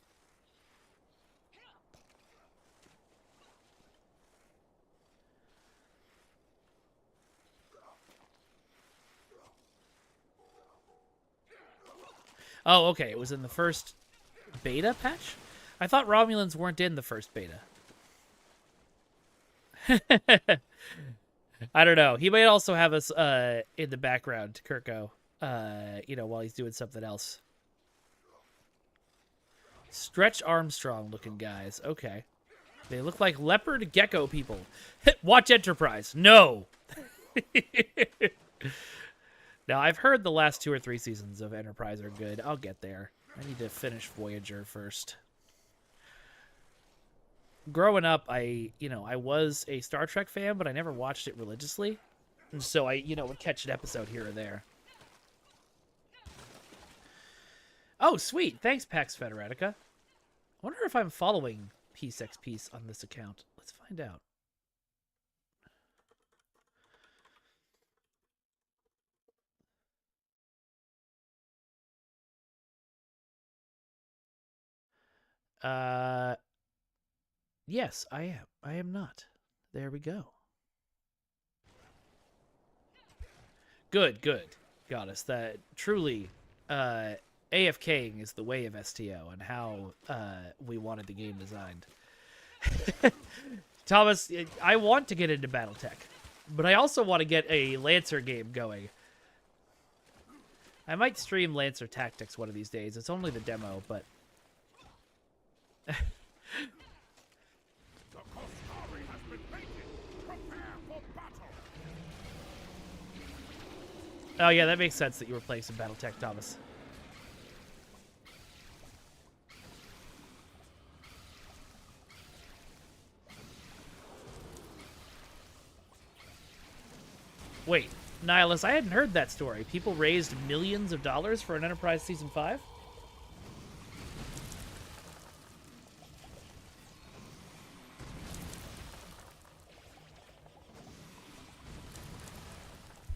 Oh, okay. It was in the first beta patch? I thought Romulans weren't in the first beta. I don't know. He might also have us in the background, Kirko, you know, while he's doing something else. Stretch Armstrong looking guys. Okay. They look like leopard gecko people. Watch Enterprise. No! Now, I've heard the last 2 or 3 seasons of Enterprise are good. I'll get there. I need to finish Voyager first. Growing up, I was a Star Trek fan, but I never watched it religiously. And so I, would catch an episode here or there. Oh, sweet. Thanks, Pax Federatica. I wonder if I'm following Peace X Peace on this account. Let's find out. Yes, I am. I am not. There we go. Good, good. Goddess, that truly, AFKing is the way of STO and how we wanted the game designed. Thomas, I want to get into Battletech, but I also want to get a Lancer game going. I might stream Lancer Tactics one of these days. It's only the demo, but... Oh, yeah, that makes sense that you were playing some Battletech, Thomas. Wait, Nihilus, I hadn't heard that story. People raised millions of dollars for an Enterprise Season 5?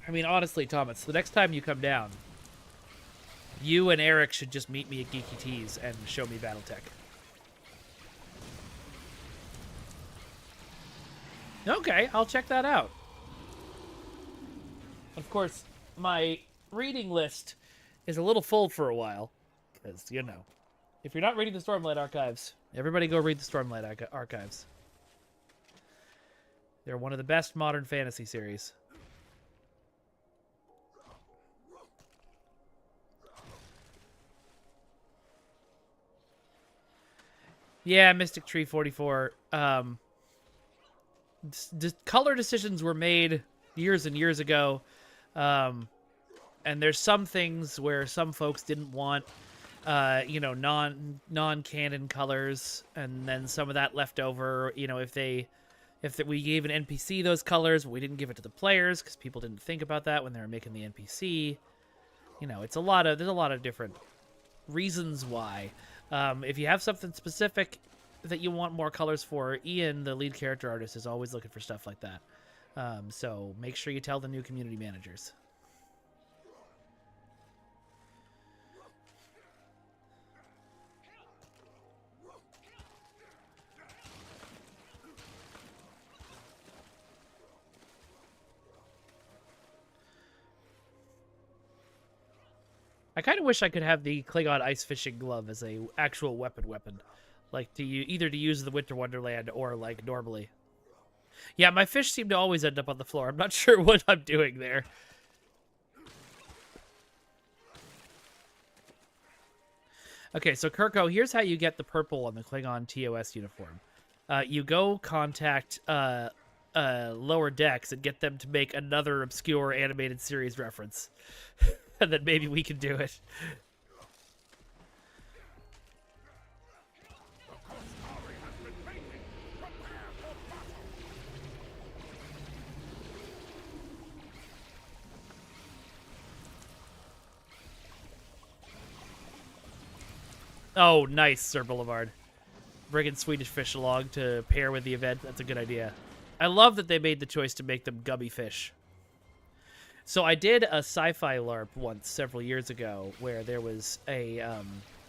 I mean, honestly, Thomas, the next time you come down, you and Eric should just meet me at Geeky Tees and show me Battletech. Okay, I'll check that out. Of course, my reading list is a little full for a while, because, if you're not reading the Stormlight Archives, everybody go read the Stormlight Archives. They're one of the best modern fantasy series. Yeah, Mystic Tree 44. Color decisions were made years and years ago. And there's some things where some folks didn't want, non-canon colors, and then some of that left over, if we gave an NPC those colors, but we didn't give it to the players because people didn't think about that when they were making the NPC. There's a lot of different reasons why. If you have something specific that you want more colors for, Ian, the lead character artist, is always looking for stuff like that. So make sure you tell the new community managers. I kind of wish I could have the Klingon ice fishing glove as a actual weapon. Like, either to use the Winter Wonderland or, like, normally. Yeah, my fish seem to always end up on the floor. I'm not sure what I'm doing there. Okay, so Kirko, here's how you get the purple on the Klingon TOS uniform. You go contact Lower Decks and get them to make another obscure animated series reference. And then maybe we can do it. Oh, nice, Sir Boulevard. Bringing Swedish fish along to pair with the event. That's a good idea. I love that they made the choice to make them gummy fish. So I did a sci-fi LARP once several years ago where there was a,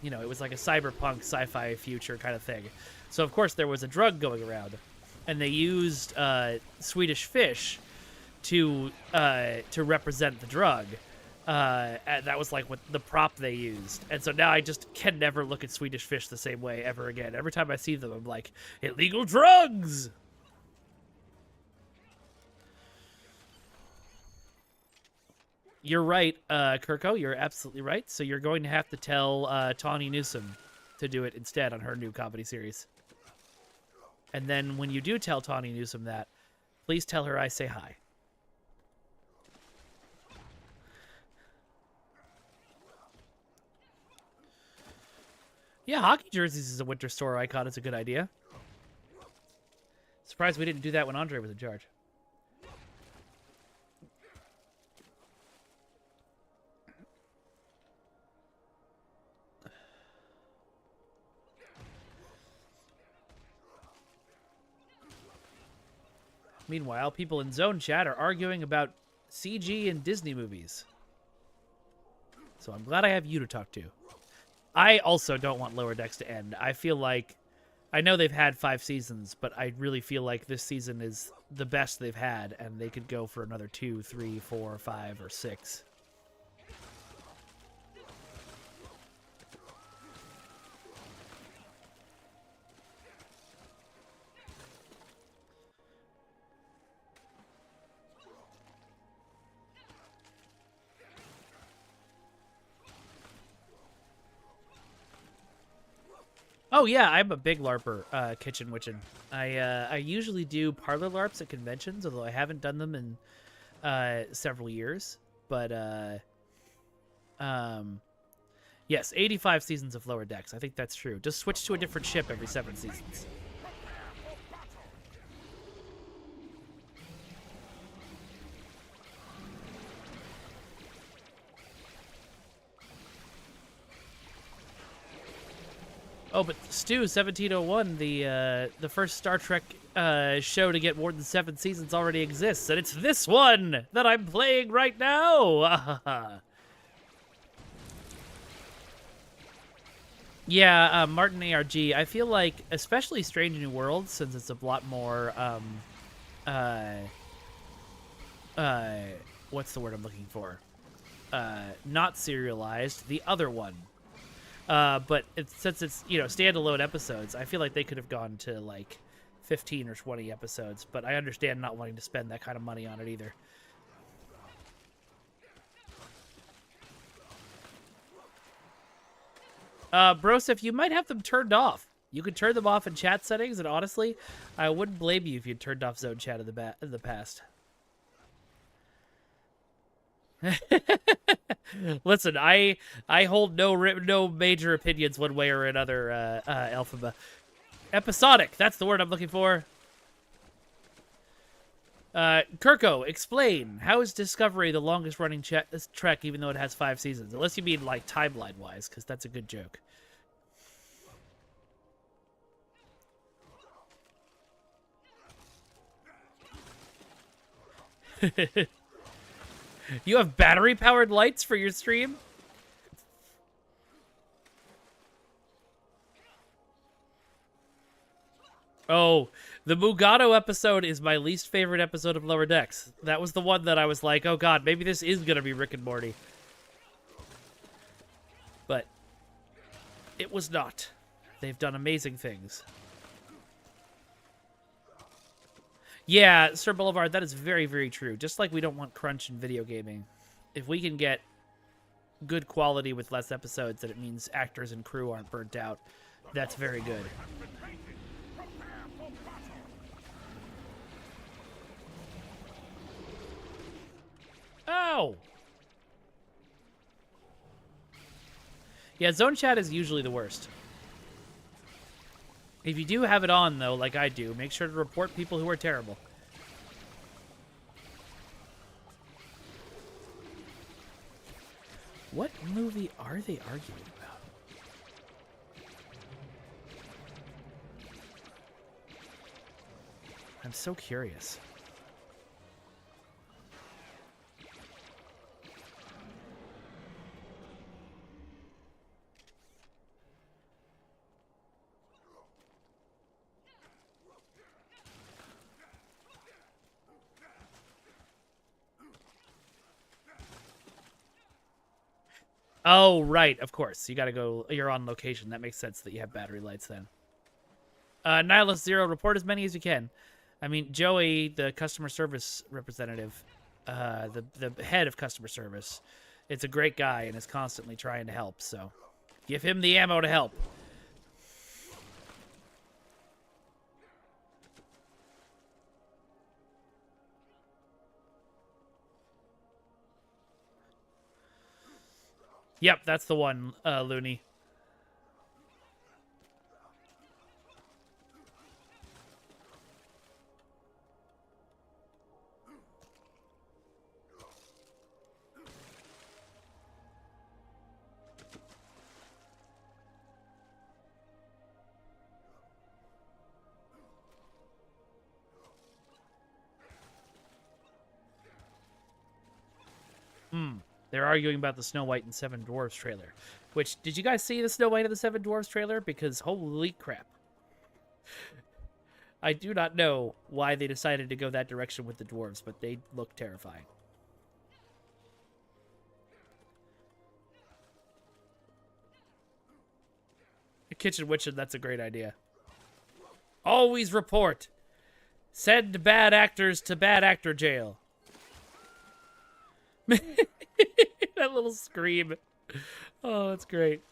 you know, it was like a cyberpunk sci-fi future kind of thing. So, of course, there was a drug going around. And they used Swedish fish to represent the drug. And that was like what the prop they used. And so now I just can never look at Swedish fish the same way ever again. Every time I see them, I'm like, illegal drugs! You're right, Kirko. You're absolutely right. So you're going to have to tell Tawny Newsom to do it instead on her new comedy series. And then when you do tell Tawny Newsom that, please tell her I say hi. Yeah, hockey jerseys is a winter store icon. It's a good idea. Surprised we didn't do that when Andre was in charge. Meanwhile, people in Zone Chat are arguing about CG and Disney movies. So I'm glad I have you to talk to. I also don't want Lower Decks to end. I feel like, I know they've had 5 seasons, but I really feel like this season is the best they've had, and they could go for another 2, 3, 4, 5, or 6. Oh yeah, I'm a big LARPer, Kitchen Witchin. I usually do parlor LARPs at conventions, although I haven't done them in several years. But yes, 85 seasons of Lower Decks. I think that's true. Just switch to a different ship every 7 seasons. Oh, but Stu, 1701, the first Star Trek show to get more than 7 seasons already exists, and it's this one that I'm playing right now. Yeah, Martin ARG. I feel like, especially Strange New Worlds, since it's a lot more what's the word I'm looking for? Not serialized. The other one. But since it's, you know, standalone episodes, I feel like they could have gone to, like, 15 or 20 episodes. But I understand not wanting to spend that kind of money on it either. Broseph, you might have them turned off. You could turn them off in chat settings, and honestly, I wouldn't blame you if you turned off Zone Chat in the past. Listen, I hold no major opinions one way or another, Alphaba. Episodic, that's the word I'm looking for. Kirko, explain. How is Discovery the longest running Trek even though it has 5 seasons? Unless you mean, like, timeline-wise, because that's a good joke. You have battery-powered lights for your stream? Oh, the Mugano episode is my least favorite episode of Lower Decks. That was the one that I was like, oh god, maybe this is going to be Rick and Morty. But it was not. They've done amazing things. Yeah, Sir Boulevard, that is very, very true. Just like we don't want crunch in video gaming. If we can get good quality with less episodes, that it means actors and crew aren't burnt out, that's very good. Oh! Yeah, zone chat is usually the worst. If you do have it on, though, like I do, make sure to report people who are terrible. What movie are they arguing about? I'm so curious. Oh, right, of course. You gotta go, you're on location. That makes sense that you have battery lights then. Nihilist Zero, report as many as you can. I mean, Joey, the customer service representative, the head of customer service, it's a great guy and is constantly trying to help, so give him the ammo to help. Yep, that's the one, Looney. They're arguing about the Snow White and Seven Dwarfs trailer. Which, did you guys see the Snow White and the Seven Dwarfs trailer? Because holy crap. I do not know why they decided to go that direction with the dwarves, but they look terrifying. Kitchen Witchin', that's a great idea. Always report. Send bad actors to bad actor jail. That little scream. Oh, that's great.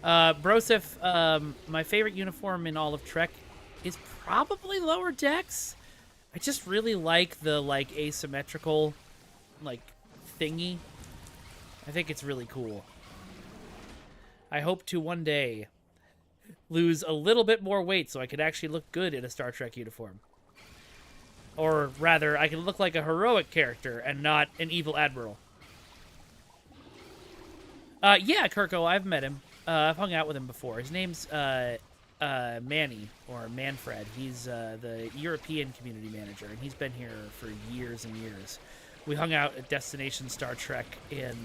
Broseph, my favorite uniform in all of Trek is probably Lower Decks. I just really like the, asymmetrical, thingy. I think it's really cool. I hope to one day lose a little bit more weight so I could actually look good in a Star Trek uniform. Or rather, I can look like a heroic character and not an evil admiral. Yeah, Kirko, I've met him. I've hung out with him before. His name's Manny, or Manfred. He's the European community manager, and he's been here for years and years. We hung out at Destination Star Trek in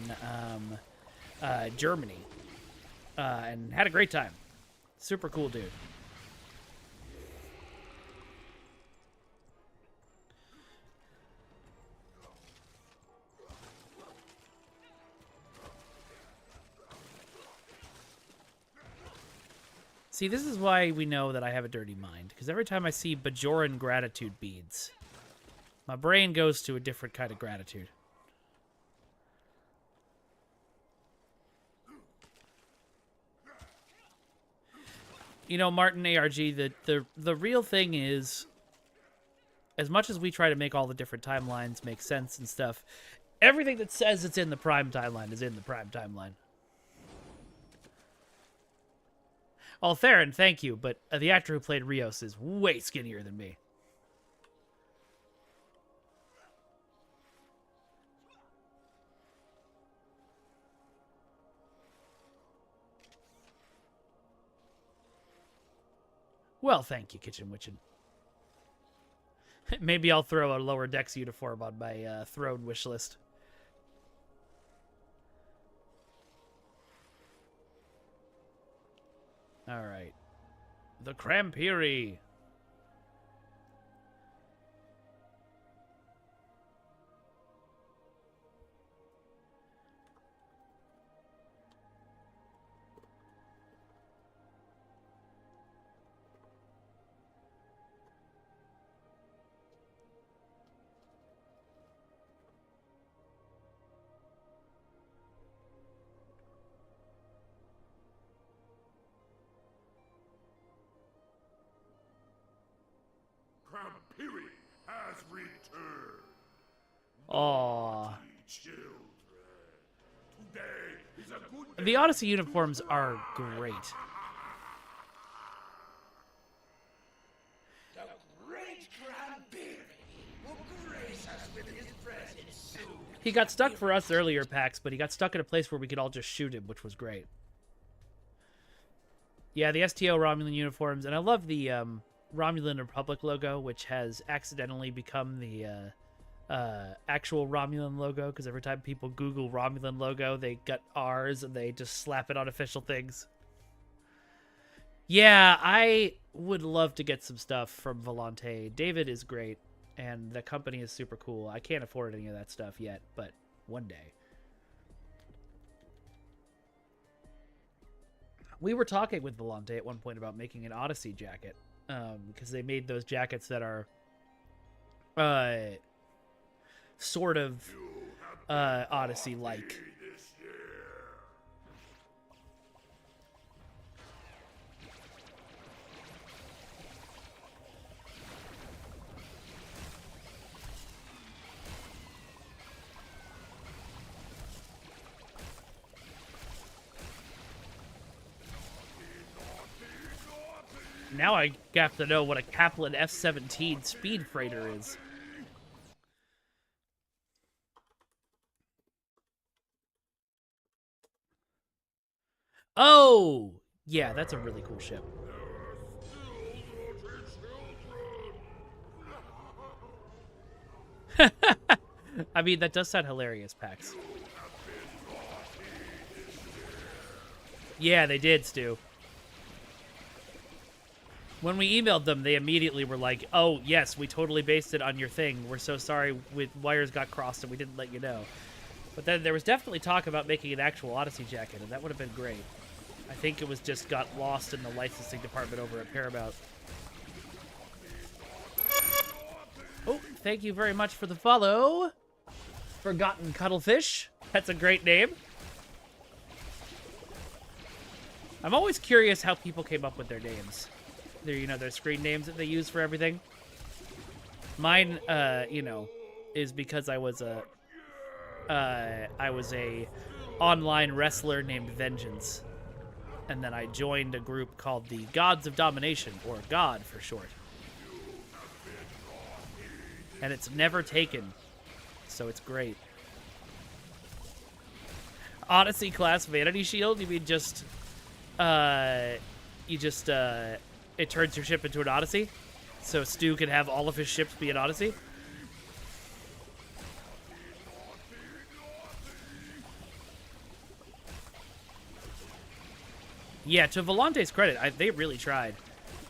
Germany and had a great time. Super cool dude. See, this is why we know that I have a dirty mind, because every time I see Bajoran gratitude beads, my brain goes to a different kind of gratitude. You know, Martin ARG, the real thing is, as much as we try to make all the different timelines make sense and stuff, everything that says it's in the Prime timeline is in the Prime timeline. Oh, Theron, thank you, but the actor who played Rios is way skinnier than me. Well, thank you, Kitchen Witchin'. Maybe I'll throw a Lower Decks uniform on my throne wish list. All right. The Crampiri. Vampiri has returned. Aww. Children, today is a good day. The Odyssey uniforms are great. The great Vampiri will grace us with his presence soon. He got stuck for us earlier, Pax, but he got stuck in a place where we could all just shoot him, which was great. Yeah, the STO Romulan uniforms, and I love the Romulan Republic logo, which has accidentally become the actual Romulan logo, because every time people Google Romulan logo, they got R's and they just slap it on official things. Yeah, I would love to get some stuff from Volante. David is great, and the company is super cool. I can't afford any of that stuff yet, but one day. We were talking with Volante at one point about making an Odyssey jacket, because they made those jackets that are sort of Odyssey-like. Now I have to know what a Kaplan F-17 speed freighter is. Oh! Yeah, that's a really cool ship. I mean, that does sound hilarious, Pax. Yeah, they did, Stu. When we emailed them, they immediately were like, oh, yes, we totally based it on your thing. We're so sorry wires got crossed and we didn't let you know. But then there was definitely talk about making an actual Odyssey jacket, and that would have been great. I think it was just got lost in the licensing department over at Paramount. Oh, thank you very much for the follow. Forgotten Cuttlefish. That's a great name. I'm always curious how people came up with their names. Their screen names that they use for everything. Mine, is because I was a online wrestler named Vengeance. And then I joined a group called the Gods of Domination, or God for short. And it's never taken, so it's great. Odyssey class Vanity Shield? You mean just, it turns your ship into an Odyssey? So Stu can have all of his ships be an Odyssey? Yeah, to Volante's credit, they really tried.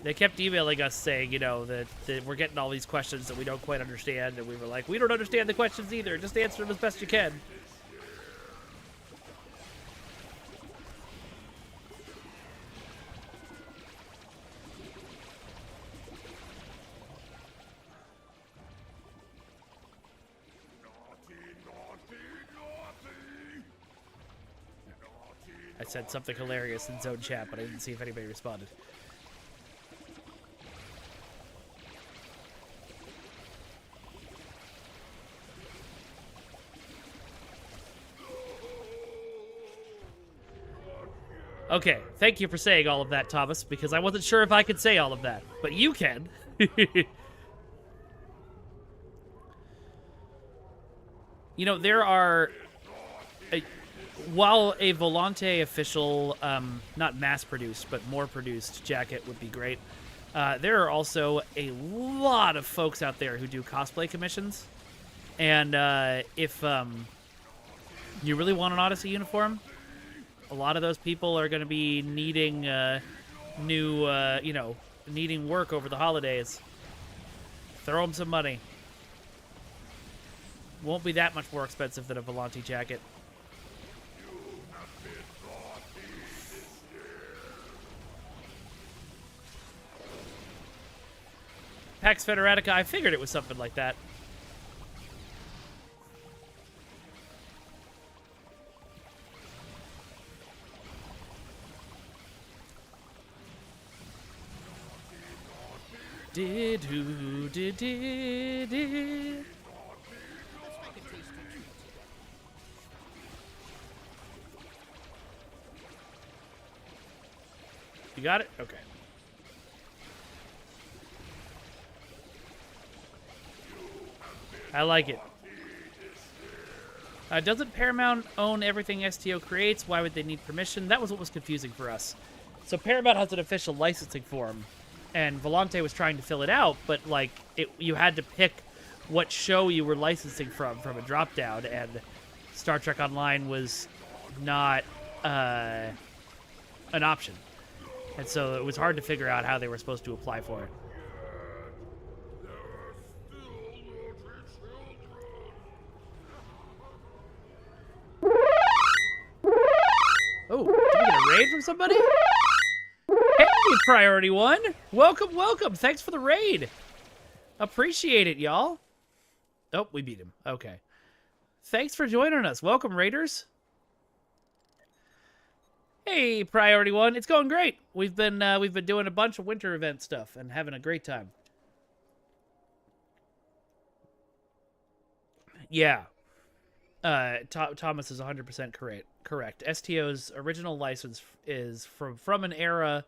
They kept emailing us saying, that we're getting all these questions that we don't quite understand, and we were like, we don't understand the questions either, just answer them as best you can. I said something hilarious in Zone Chat, but I didn't see if anybody responded. Okay, thank you for saying all of that, Thomas, because I wasn't sure if I could say all of that, but you can. There are... while a Volante official, not mass-produced, but more produced jacket would be great, there are also a lot of folks out there who do cosplay commissions. And if you really want an Odyssey uniform, a lot of those people are going to be needing needing work over the holidays. Throw them some money. Won't be that much more expensive than a Volante jacket. Pax Federatica, I figured it was something like that. Did who did. You got it? Okay. I like it. Doesn't Paramount own everything STO creates? Why would they need permission? That was what was confusing for us. So Paramount has an official licensing form, and Volante was trying to fill it out, but like you had to pick what show you were licensing from a drop-down, and Star Trek Online was not an option. And so it was hard to figure out how they were supposed to apply for it. Oh, did we get a raid from somebody? Hey, Priority One! Welcome, welcome! Thanks for the raid! Appreciate it, y'all. Oh, we beat him. Okay. Thanks for joining us. Welcome, Raiders. Hey, Priority One. It's going great. We've been doing a bunch of winter event stuff and having a great time. Yeah. Thomas is 100% correct. STO's original license is from an era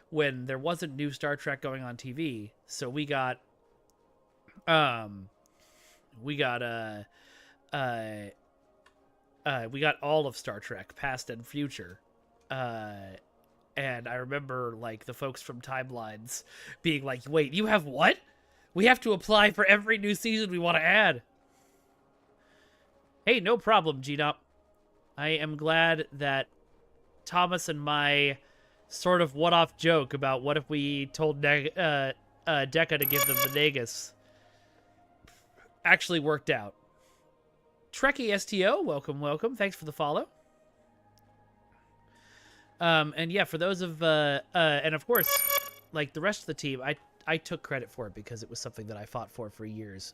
when there wasn't new Star Trek going on TV. So we got all of Star Trek, past and future. And I remember like the folks from Timelines being like, "Wait, you have what? We have to apply for every new season we want to add." Hey, no problem, G-Nop. I am glad that Thomas and my sort of one-off joke about what if we told Decca to give them the Negus actually worked out. Trekkie STO, welcome, welcome. Thanks for the follow. And yeah, for those of, and of course, like the rest of the team, I took credit for it because it was something that I fought for years.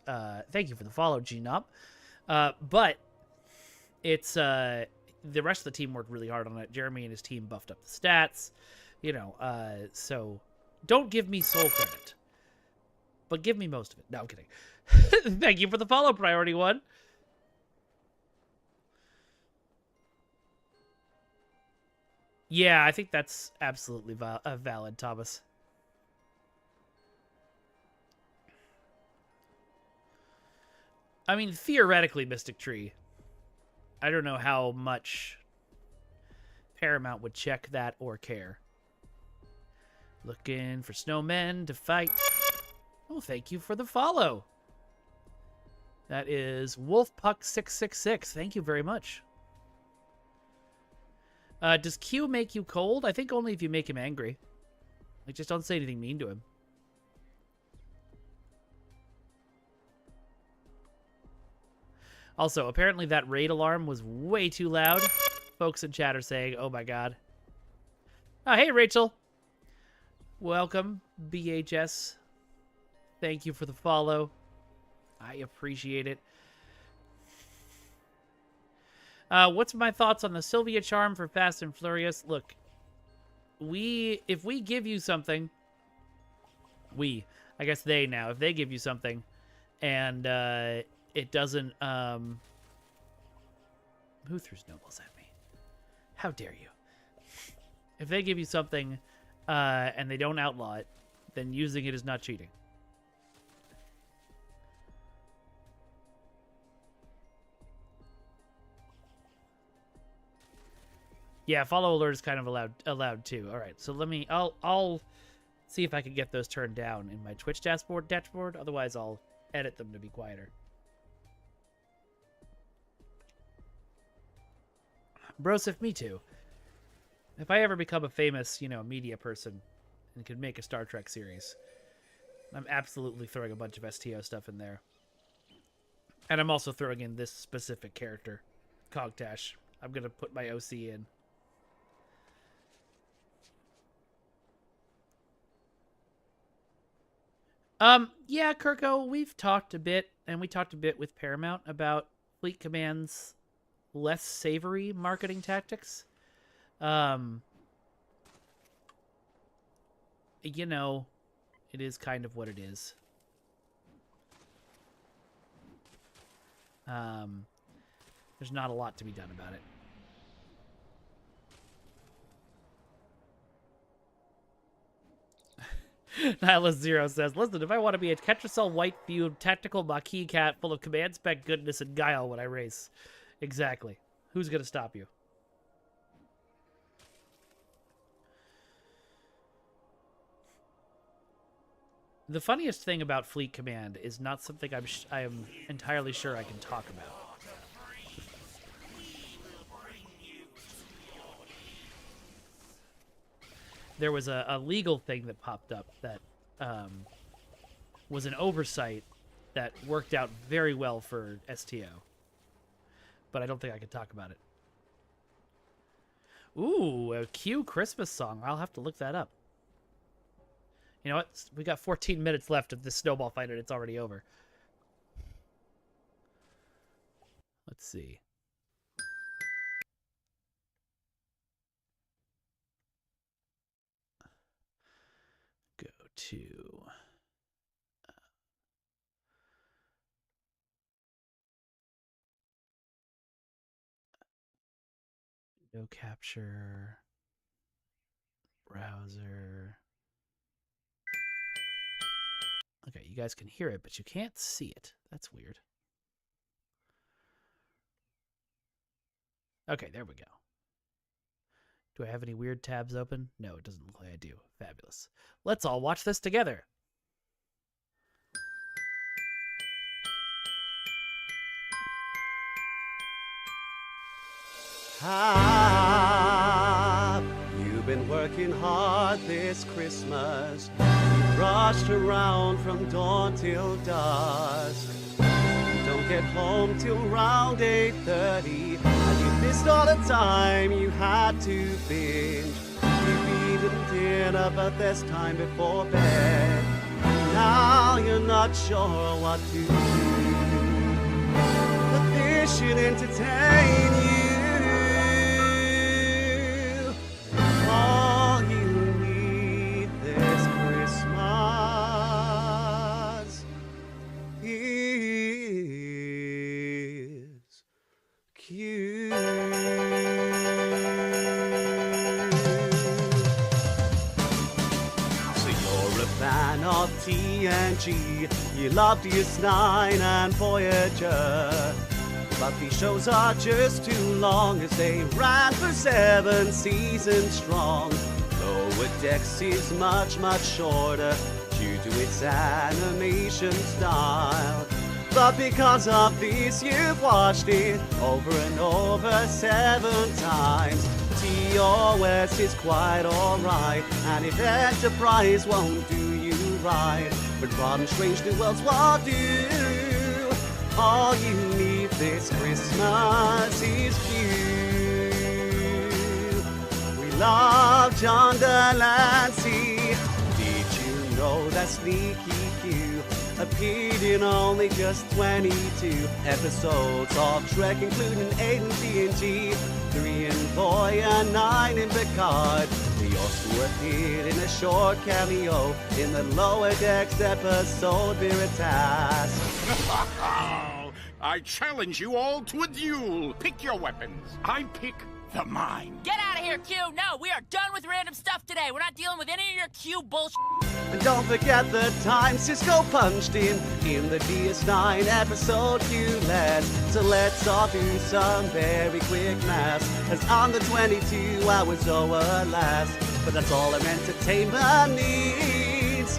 Thank you for the follow, G-Nop. But it's, the rest of the team worked really hard on it. Jeremy and his team buffed up the stats, you know, so don't give me sole credit, but give me most of it. No, I'm kidding. Thank you for the follow, Priority One. Yeah, I think that's absolutely valid, Thomas. I mean, theoretically, Mystic Tree. I don't know how much Paramount would check that or care. Looking for snowmen to fight. Oh, thank you for the follow. That is Wolfpuck666. Thank you very much. Does Q make you cold? I think only if you make him angry. Like, just don't say anything mean to him. Also, apparently that raid alarm was way too loud. Folks in chat are saying, oh my god. Oh, hey, Rachel. Welcome, BHS. Thank you for the follow. I appreciate it. What's my thoughts on the Sylvia charm for Fast and Furious? Look, if we give you something, I guess they now, if they give you something, and it doesn't, who threw snowballs at me? How dare you? If they give you something, and they don't outlaw it, then using it is not cheating. Yeah, follow alert is kind of allowed too. All right, so I'll see if I can get those turned down in my Twitch dashboard. Otherwise, I'll edit them to be quieter. Brosif, me too. If I ever become a famous, media person and could make a Star Trek series, I'm absolutely throwing a bunch of STO stuff in there. And I'm also throwing in this specific character, Cogtash. I'm going to put my OC in. Yeah, Kirko, we've talked a bit, and we talked a bit with Paramount about Fleet Command's less savory marketing tactics. It is kind of what it is. There's not a lot to be done about it. Nihilist Zero says, listen, if I want to be a Ketracel white-viewed tactical Maquis cat full of command spec goodness and guile when I race. Exactly. Who's going to stop you? The funniest thing about Fleet Command is not something I am entirely sure I can talk about. There was a legal thing that popped up that was an oversight that worked out very well for STO. But I don't think I can talk about it. Ooh, a Q Christmas song. I'll have to look that up. You know what? We got 14 minutes left of this snowball fight and it's already over. Let's see. Go to... no capture. Browser. Okay, you guys can hear it, but you can't see it. That's weird. Okay, there we go. Do I have any weird tabs open? No, it doesn't look like I do. Fabulous. Let's all watch this together. Have you been working hard this Christmas? You rushed around from dawn till dusk. You don't get home till round 8:30, and you missed all the time you had to binge. You've eaten dinner, but there's time before bed. Now you're not sure what to do, but this should entertain you. All you need this Christmas is Q. So you're a fan of TNG, you love DS9 and Voyager. But these shows are just too long as they ran for 7 seasons strong. Lower Decks is much, much shorter due to its animation style. But because of this, you've watched it over and over 7 times. TOS is quite alright, and if Enterprise won't do you right, but Ron Strange New Worlds will do. All you need this Christmas is Q. We love John Delancey. Did you know that Sneaky Q appeared in only just 22 episodes of Trek, including 8 in TNG, 3 in Voyager, and 9 in Picard? He also appeared in a short cameo in the Lower Decks episode Veritas. I challenge you all to a duel. Pick your weapons. I pick the mine. Get out of here, Q! No, we are done with random stuff today. We're not dealing with any of your Q bullshit. And don't forget the time Cisco punched in the DS9 episode Q-less. So let's all do some very quick math, as on the 22 hours over last. But that's all our entertainment needs.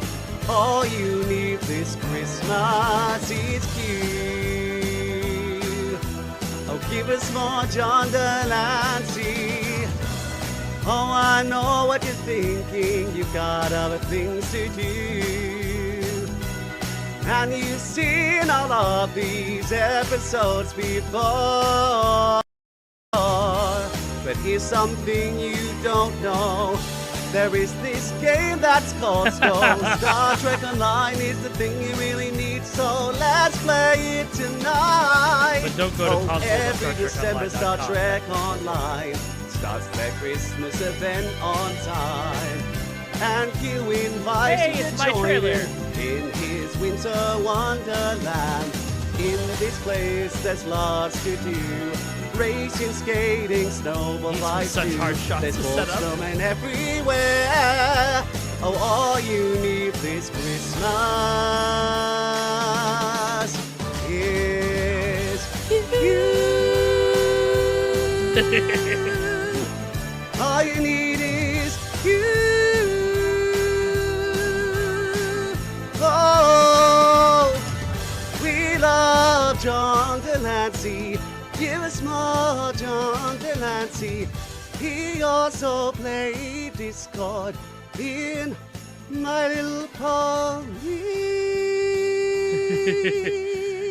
All you need this Christmas is Q. Oh, give us more John Delancey. Oh, I know what you're thinking. You've got other things to do, and you've seen all of these episodes before. But here's something you don't know. There is this game that's called Skull. Star Trek Online is the thing you really need, so let's play it tonight. But don't go to console. Every December, Star Trek Online starts their Christmas event on time. and you invite Hey, you it's to my join trailer. him in his winter wonderland. In this place, there's lots to do. Racing, skating, snowball These were fights such too. hard shots There's to set up. snowmen everywhere. Oh, all you need this Christmas is you. All you need is you. Oh, we love John Delancey. Give us more John Delancey. He also played Discord in My Little Pony.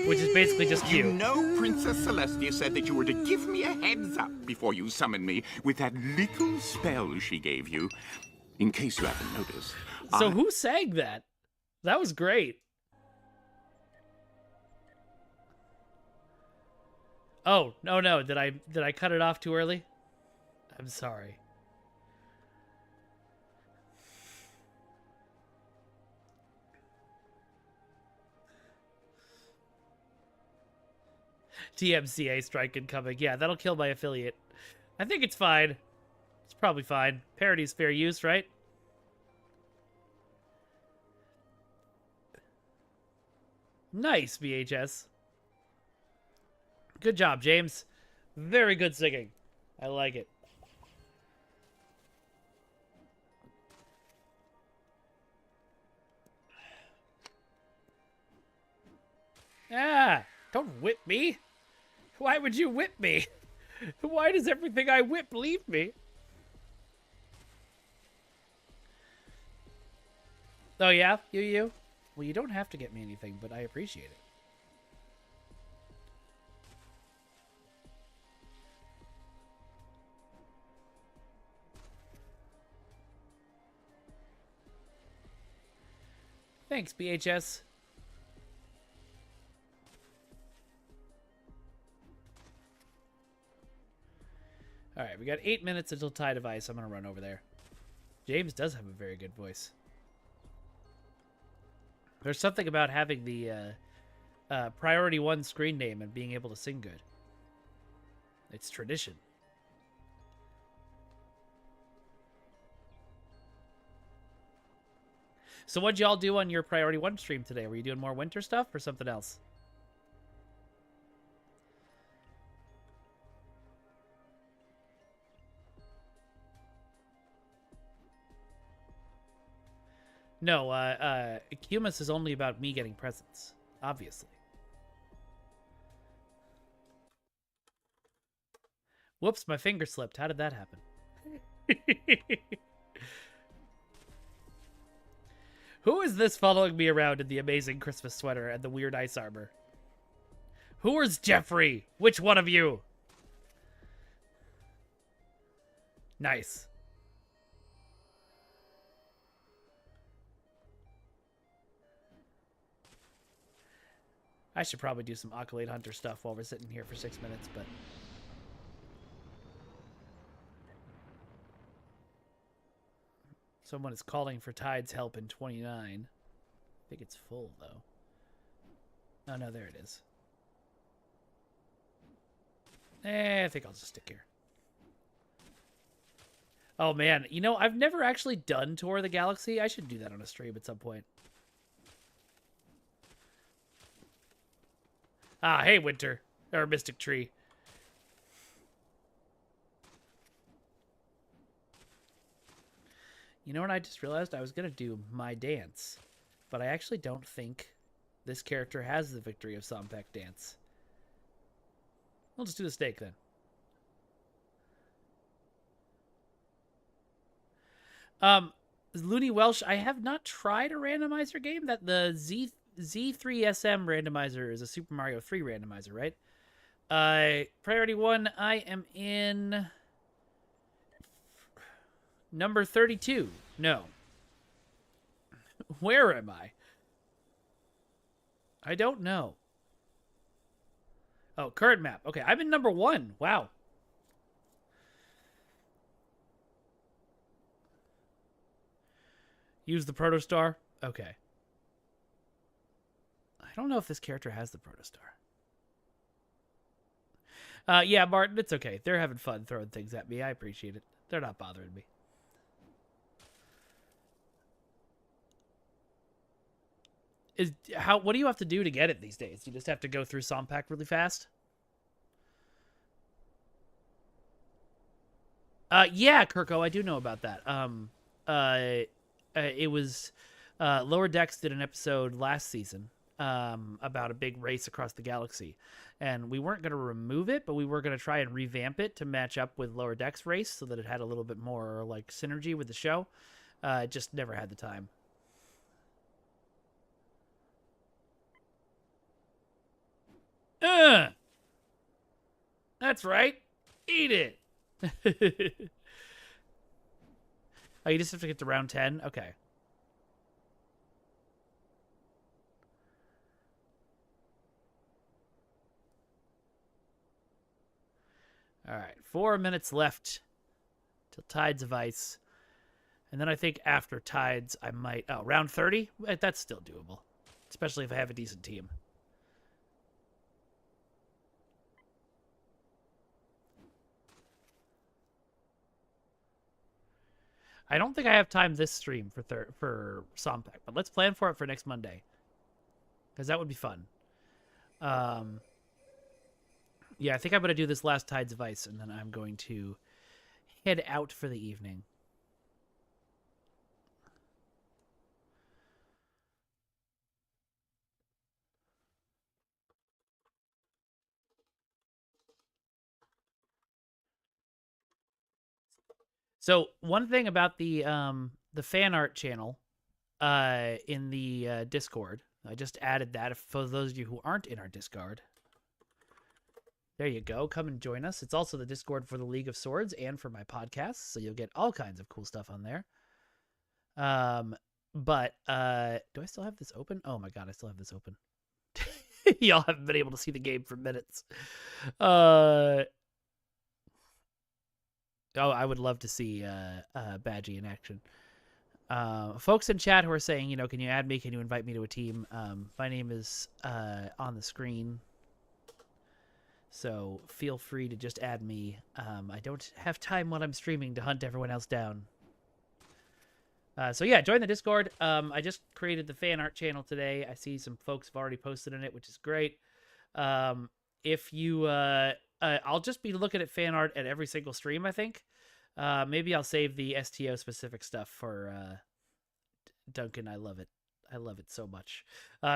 Which is basically just You you. know, Princess Celestia said that you were to give me a heads up before you summoned me with that little spell she gave you. In case you haven't noticed. So who sang that? That was great. Oh, no. Did I cut it off too early? I'm sorry. TMCA strike incoming. Yeah, that'll kill my affiliate. I think it's fine. It's probably fine. Parody's fair use, right? Nice, VHS. Good job, James. Very good singing. I like it. Ah, don't whip me. Why would you whip me? Why does everything I whip leave me? Oh, yeah? You? Well, you don't have to get me anything, but I appreciate it. Thanks, BHS. Alright, we got 8 minutes until Tide of Ice. I'm going to run over there. James does have a very good voice. There's something about having the priority 1 screen name and being able to sing good. It's tradition. So what'd y'all do on your priority 1 stream today? Were you doing more winter stuff or something else? No, Cumus is only about me getting presents, obviously. Whoops, my finger slipped. How did that happen? Who is this following me around in the amazing Christmas sweater and the weird ice armor? Who is Jeffrey? Which one of you? Nice. I should probably do some Accolade Hunter stuff while we're sitting here for 6 minutes, but... Someone is calling for Tide's help in 29. I think it's full, though. Oh, no, there it is. I think I'll just stick here. Oh, man. You know, I've never actually done Tour of the Galaxy. I should do that on a stream at some point. Ah, hey, Winter. Or Mystic Tree. You know what I just realized? I was going to do My Dance. But I actually don't think this character has the Victory of Sompek dance. We'll just do the stake then. Looney Welsh, I have not tried a randomizer game. That the Z3SM randomizer is a Super Mario 3 randomizer, right? Priority 1, I am in number 32. No. Where am I? I don't know. Oh, current map. Okay, I'm in number 1. Wow. Use the protostar? Okay. I don't know if this character has the protostar. Yeah, Martin, it's okay. They're having fun throwing things at me. I appreciate it. They're not bothering me. What do you have to do to get it these days? You just have to go through Sompack really fast? Yeah, Kirko, I do know about that. It was Lower Decks did an episode last season about a big race across the galaxy, and we weren't going to remove it, but we were going to try and revamp it to match up with Lower Decks race so that it had a little bit more like synergy with the show. Just never had the time. That's right. Eat it. Oh, you just have to get to round 10? Okay. All right. 4 minutes left till Tides of Ice. And then I think after Tides, I might... Oh, round 30? That's still doable. Especially if I have a decent team. I don't think I have time this stream for Sompack, but let's plan for it for next Monday. Because that would be fun. Yeah, I think I'm going to do this last Tides of Ice, and then I'm going to head out for the evening. So one thing about the fan art channel in the Discord, I just added that for those of you who aren't in our Discord. There you go. Come and join us. It's also the Discord for the League of Swords and for my podcast, so you'll get all kinds of cool stuff on there. But do I still have this open? Oh my god, I still have this open. Y'all haven't been able to see the game for minutes. Oh, I would love to see Badgie in action. Folks in chat who are saying, you know, can you add me? Can you invite me to a team? My name is on the screen. So feel free to just add me. I don't have time while I'm streaming to hunt everyone else down. So yeah, join the Discord. I just created the fan art channel today. I see some folks have already posted in it, which is great. If you... I'll just be looking at fan art at every single stream, I think. Maybe I'll save the STO specific stuff for Duncan. I love it. I love it so much.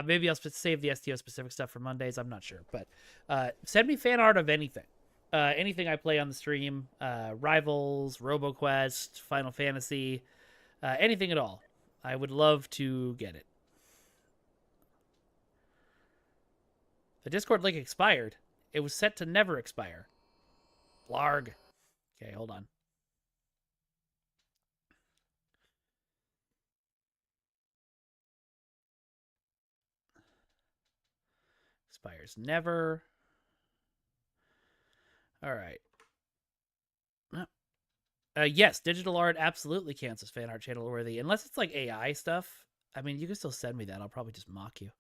Maybe I'll save the STO specific stuff for Mondays. I'm not sure. But send me fan art of anything. Anything I play on the stream. Rivals, RoboQuest, Final Fantasy. Anything at all. I would love to get it. The Discord link expired. It was set to never expire. Blarg. Okay, hold on. Expires never. All right. Yes, digital art absolutely counts as fan art channel worthy. Unless it's like AI stuff. I mean, you can still send me that. I'll probably just mock you.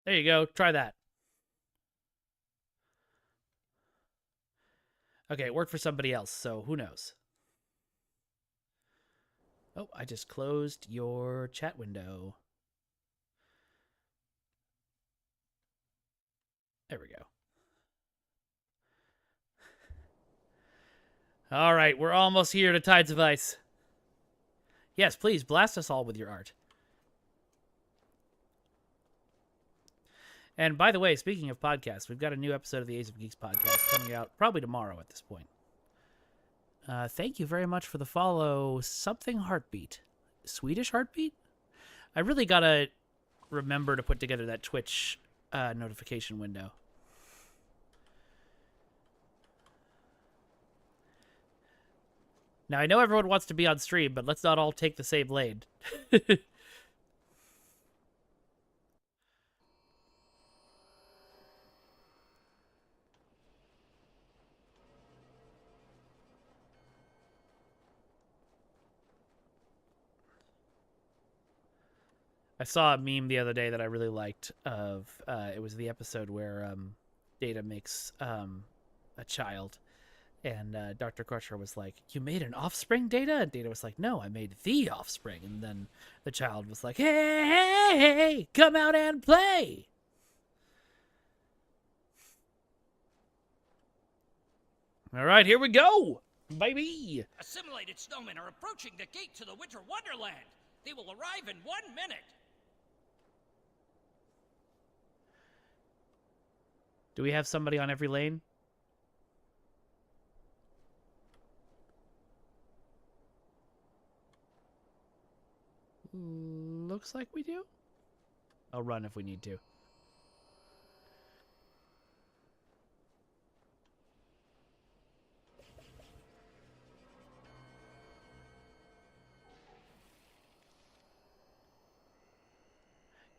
There you go. Try that. Okay, it worked for somebody else, so who knows? Oh, I just closed your chat window. There we go. All right, we're almost here to Tides of Ice. Yes, please, blast us all with your art. And by the way, speaking of podcasts, we've got a new episode of the Ace of Geeks podcast coming out probably tomorrow at this point. Thank you very much for the follow. Something Heartbeat. Swedish Heartbeat? I really gotta remember to put together that Twitch notification window. Now, I know everyone wants to be on stream, but let's not all take the same lane. I saw a meme the other day that I really liked of it was the episode where Data makes a child, and Dr. Crusher was like, "You made an offspring, Data?" And Data was like, "No, I made the offspring." And then the child was like, "Hey, hey, hey, come out and play." All right, here we go, baby. Assimilated snowmen are approaching the gate to the Winter Wonderland. They will arrive in 1 minute. Do we have somebody on every lane? Looks like we do. I'll run if we need to.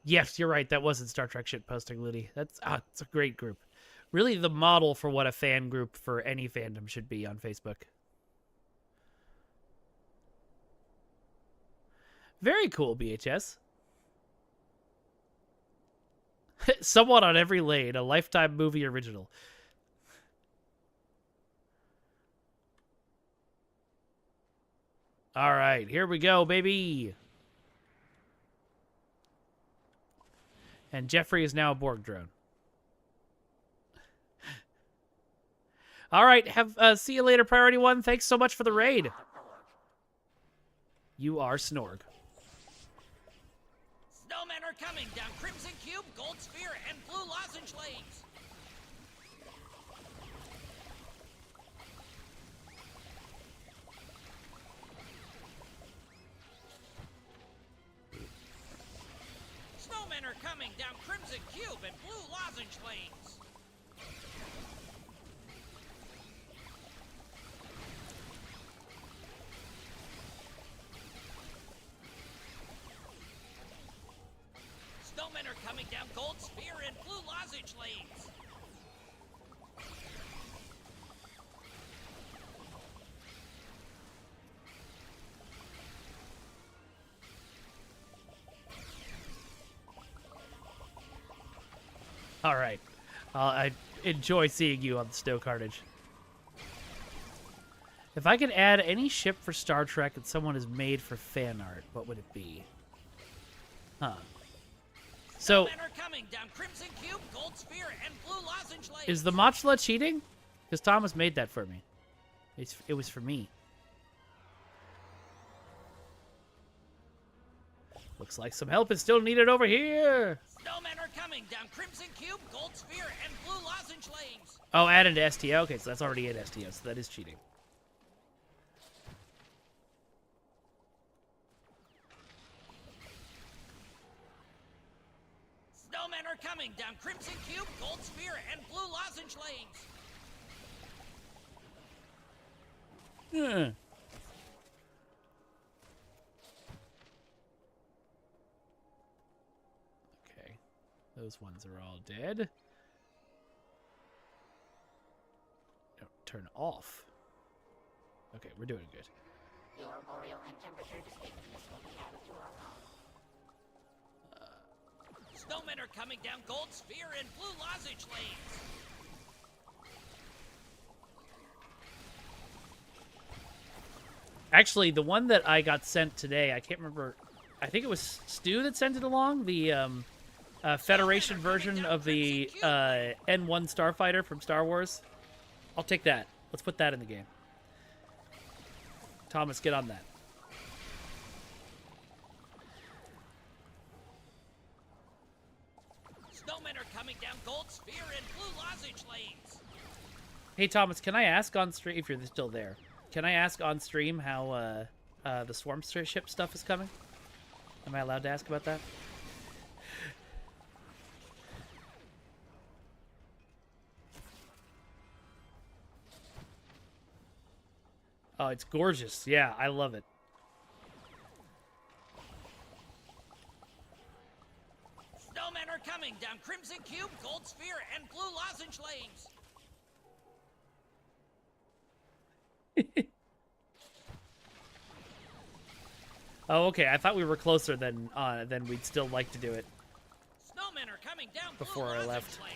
Yes, you're right. That wasn't Star Trek shit posting, Ludi. It's a great group. Really the model for what a fan group for any fandom should be on Facebook. Very cool, BHS. Someone on every lane, a Lifetime movie original. All right, here we go, baby. And Jeffrey is now a Borg drone. All right, see you later, Priority 1. Thanks so much for the raid. You are Snorg. Snowmen are coming down Crimson Cube, Gold Sphere, and Blue Lozenge lanes. Snowmen are coming down Crimson Cube and Blue Lozenge lanes. Snowmen are coming down Gold Sphere and Blue Lozenge lanes. All right. I enjoy seeing you on the snow carnage. If I could add any ship for Star Trek that someone has made for fan art, what would it be? Huh. So, Snowmen are coming down Crimson Cube, Gold Sphere, and Blue Lozenge lanes. is the Mochla cheating? Because Thomas made that for me. It was for me. Looks like some help is still needed over here. Snowmen are coming down Crimson Cube, Gold Sphere, and Blue Lozenge lanes. Oh, added to STO? Okay, so that's already in STO, so that is cheating. Snowmen are coming down Crimson Cube, Gold Sphere, and Blue Lozenge lanes. Yeah. Okay. Those ones are all dead. No, turn off. Okay, we're doing good. Your boreal and temperature distinctness will be added to our home. Snowmen are coming down Gold Sphere and Blue Lozenge lanes. Actually, the one that I got sent today, I can't remember. I think it was Stu that sent it along. The Federation version of the N1 Starfighter from Star Wars. I'll take that. Let's put that in the game. Thomas, get on that. Snowmen are coming down Gold Sphere and Blue Lozenge lanes. Hey, Thomas, can I ask on stream, if you're still there, can I ask on stream how the Swarm ship stuff is coming? Am I allowed to ask about that? Oh, it's gorgeous. Yeah, I love it. Snowmen are coming down Crimson Cube, Gold Sphere, and Blue Lozenge lanes. Oh, okay. I thought we were closer than we'd still like to do it. Snowmen are coming down before I left. Lane.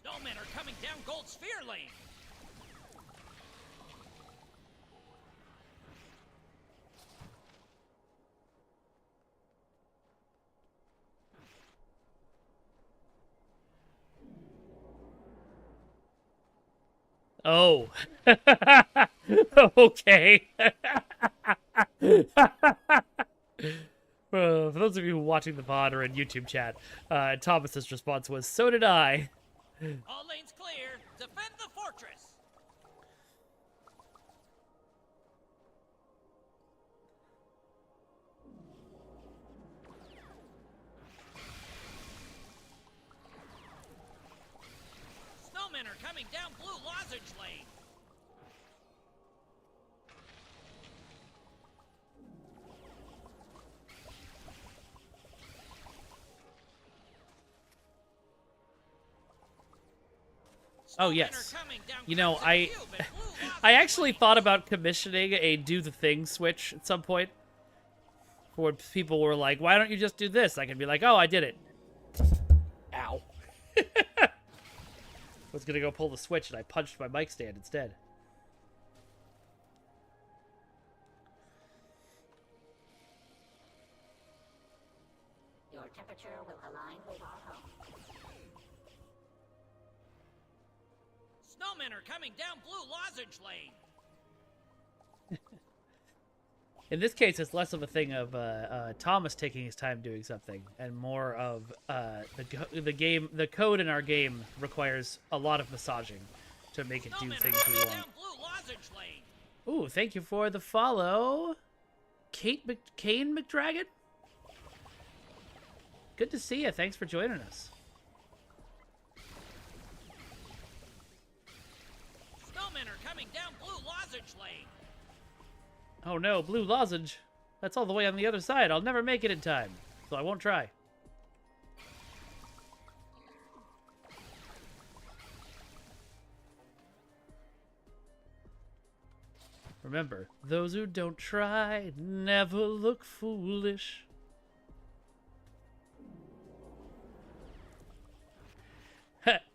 Snowmen are coming down Gold Sphere Lane. Oh. Okay. For those of you watching the pod or in YouTube chat, Thomas's response was, "So did I." All lanes clear. Defend the fortress. Snowmen are coming down Blue Lozenge Lane. Oh yes. You know, I actually thought about commissioning a do the thing switch at some point. For when people were like, "Why don't you just do this?" I can be like, "Oh, I did it." Ow. I was gonna go pull the switch and I punched my mic stand instead. Your temperature will align with our home. Snowmen are coming down Blue Lozenge Lane. In this case, it's less of a thing of Thomas taking his time doing something, and more of the code in our game requires a lot of massaging to make it do things we want. Ooh, thank you for the follow, Kane McDragon. Good to see you. Thanks for joining us. Snowmen are coming down Blue Lozenge Lane. Oh no, Blue Lozenge. That's all the way on the other side. I'll never make it in time, so I won't try. Remember, those who don't try never look foolish.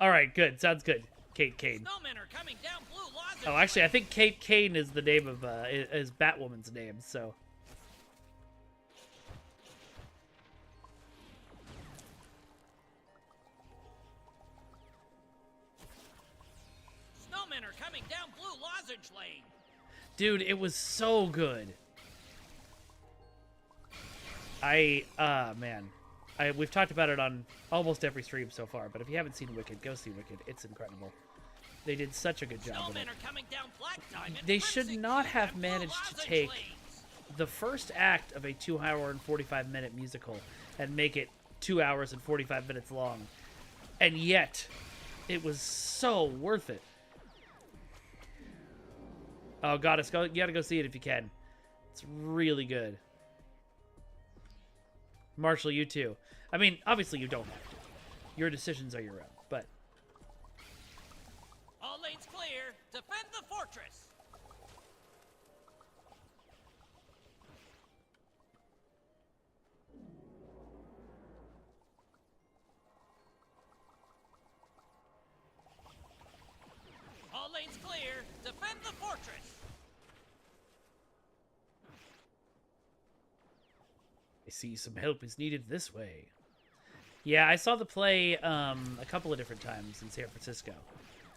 All right, good. Sounds good. Kate Kane. Snowmen are coming down Blue Lozenge. Oh, actually, I think Kate Kane is the name of is Batwoman's name. So. Snowmen are coming down Blue Lozenge Lane. Dude, it was so good. Man. We've talked about it on almost every stream so far, but if you haven't seen Wicked, go see Wicked. It's incredible. They did such a good job with it. Snowmen are coming down Black Diamond. They should not have managed to take the first act of a 2-hour and 45-minute musical and make it 2 hours and 45 minutes long. And yet, it was so worth it. Oh, Goddess, you gotta go see it if you can. It's really good. Marshall, you too. I mean, obviously you don't have to. Your decisions are your own, but... All lanes clear. Defend the fortress. All lanes clear. Defend the fortress. I see some help is needed this way. Yeah, I saw the play a couple of different times in San Francisco.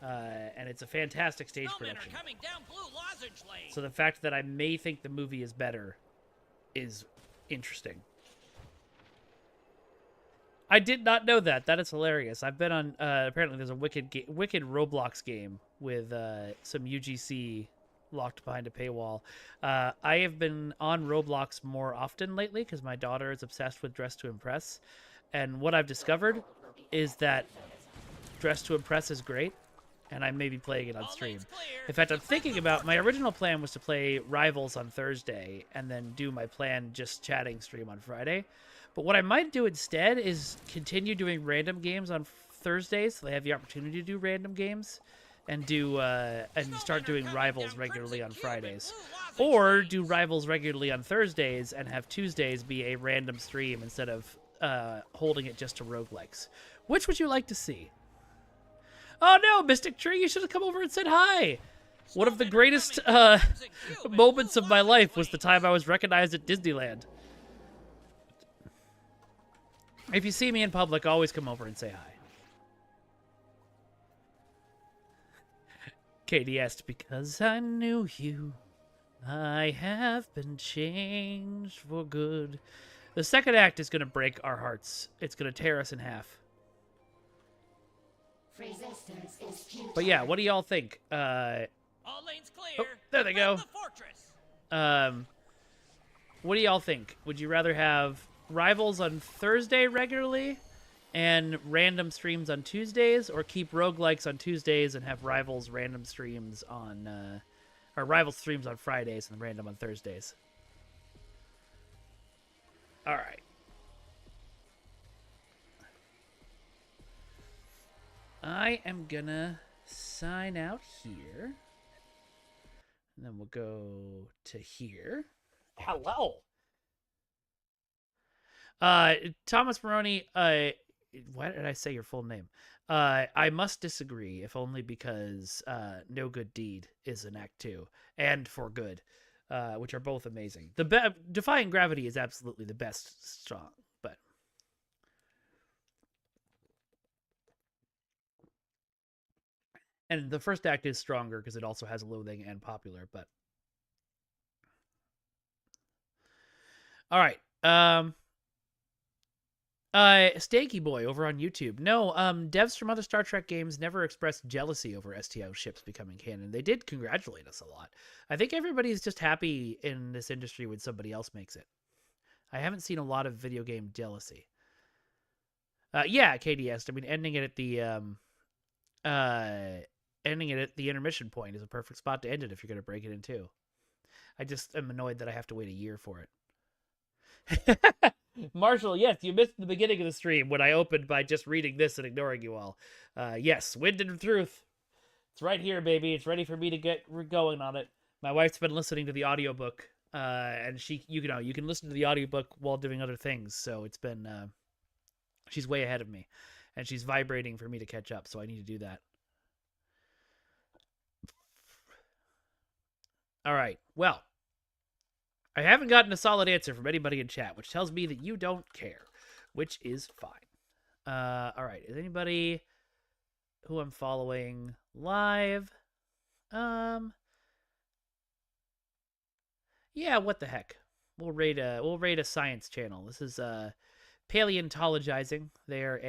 And it's a fantastic stage production. Snowmen are coming down Blue Lozenge Lane. So the fact that I may think the movie is better is interesting. I did not know that. That is hilarious. I've been on... apparently there's a Wicked Roblox game with some UGC locked behind a paywall. I have been on Roblox more often lately because my daughter is obsessed with Dress to Impress. And what I've discovered is that Dress to Impress is great, and I may be playing it on stream. In fact, I'm thinking about... My original plan was to play Rivals on Thursday and then do my planned just chatting stream on Friday. But what I might do instead is continue doing random games on Thursdays, so they have the opportunity to do random games, and do and start doing Rivals regularly on Fridays, or do Rivals regularly on Thursdays and have Tuesdays be a random stream instead of holding it just to roguelikes. Which would you like to see? Oh no, Mystic Tree, you should have come over and said hi. One of the greatest moments of my life was the time I was recognized at Disneyland. If you see me in public, always come over and say hi. Katie asked, because I knew you, I have been changed for good. The second act is going to break our hearts. It's going to tear us in half. Resistance is futile. But yeah, what do y'all think? All lanes clear. Oh, there they go. The fortress. What do y'all think? Would you rather have Rivals on Thursday regularly and random streams on Tuesdays, or keep roguelikes on Tuesdays and have Rivals random streams on or Rivals streams on Fridays and random on Thursdays? All right. I am gonna sign out here. And then we'll go to here. Hello. Thomas Maroney, why did I say your full name? I must disagree, if only because No Good Deed is in Act 2, and For Good, which are both amazing. Defying Gravity is absolutely the best song, but... And the first act is stronger because it also has Loathing and Popular, but... All right. Stanky Boy over on YouTube. No, devs from other Star Trek games never expressed jealousy over STO ships becoming canon. They did congratulate us a lot. I think everybody's just happy in this industry when somebody else makes it. I haven't seen a lot of video game jealousy. Yeah, KDS. I mean, ending it at the intermission point is a perfect spot to end it if you're going to break it in two. I just am annoyed that I have to wait a year for it. Marshall, yes, you missed the beginning of the stream when I opened by just reading this and ignoring you all. Yes, Wind and Truth. It's right here, baby. It's ready for me to get going on it. My wife's been listening to the audiobook, and you can listen to the audiobook while doing other things. So it's been, she's way ahead of me, and she's vibrating for me to catch up. So I need to do that. All right. Well, I haven't gotten a solid answer from anybody in chat, which tells me that you don't care, which is fine. All right. Is anybody who I'm following live? Yeah, what the heck? We'll rate a science channel. This is Paleontologizing. They're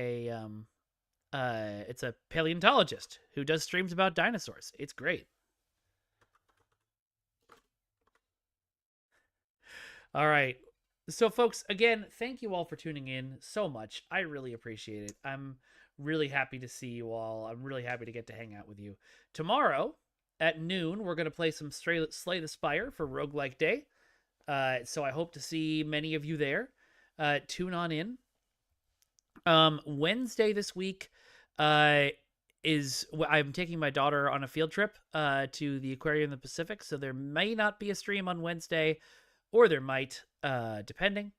it's a paleontologist who does streams about dinosaurs. It's great. All right. So, folks, again, thank you all for tuning in so much. I really appreciate it. I'm really happy to see you all. I'm really happy to get to hang out with you. Tomorrow at noon, we're going to play some Slay the Spire for Roguelike Day. So I hope to see many of you there. Tune on in. Wednesday this week I'm taking my daughter on a field trip to the Aquarium in the Pacific, so there may not be a stream on Wednesday, or there might, depending.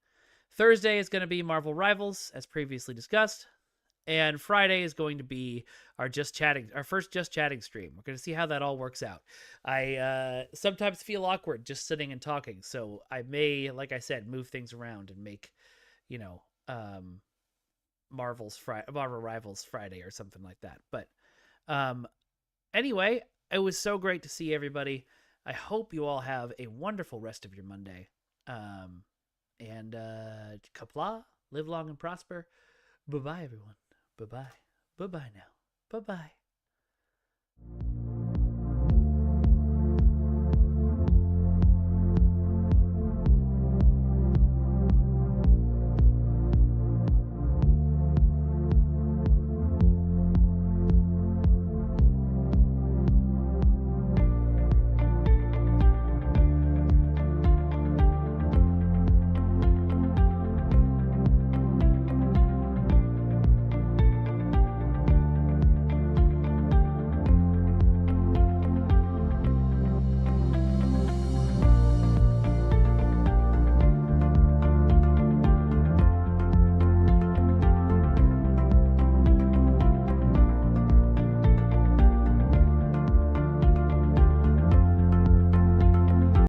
Thursday is going to be Marvel Rivals, as previously discussed. And Friday is going to be our first Just Chatting stream. We're going to see how that all works out. I sometimes feel awkward just sitting and talking, so I may, like I said, move things around and make, Marvel Rivals Friday or something like that. But anyway, it was so great to see everybody. I hope you all have a wonderful rest of your Monday. And Qapla', live long and prosper. Bye-bye, everyone. Bye-bye. Bye-bye now. Bye-bye.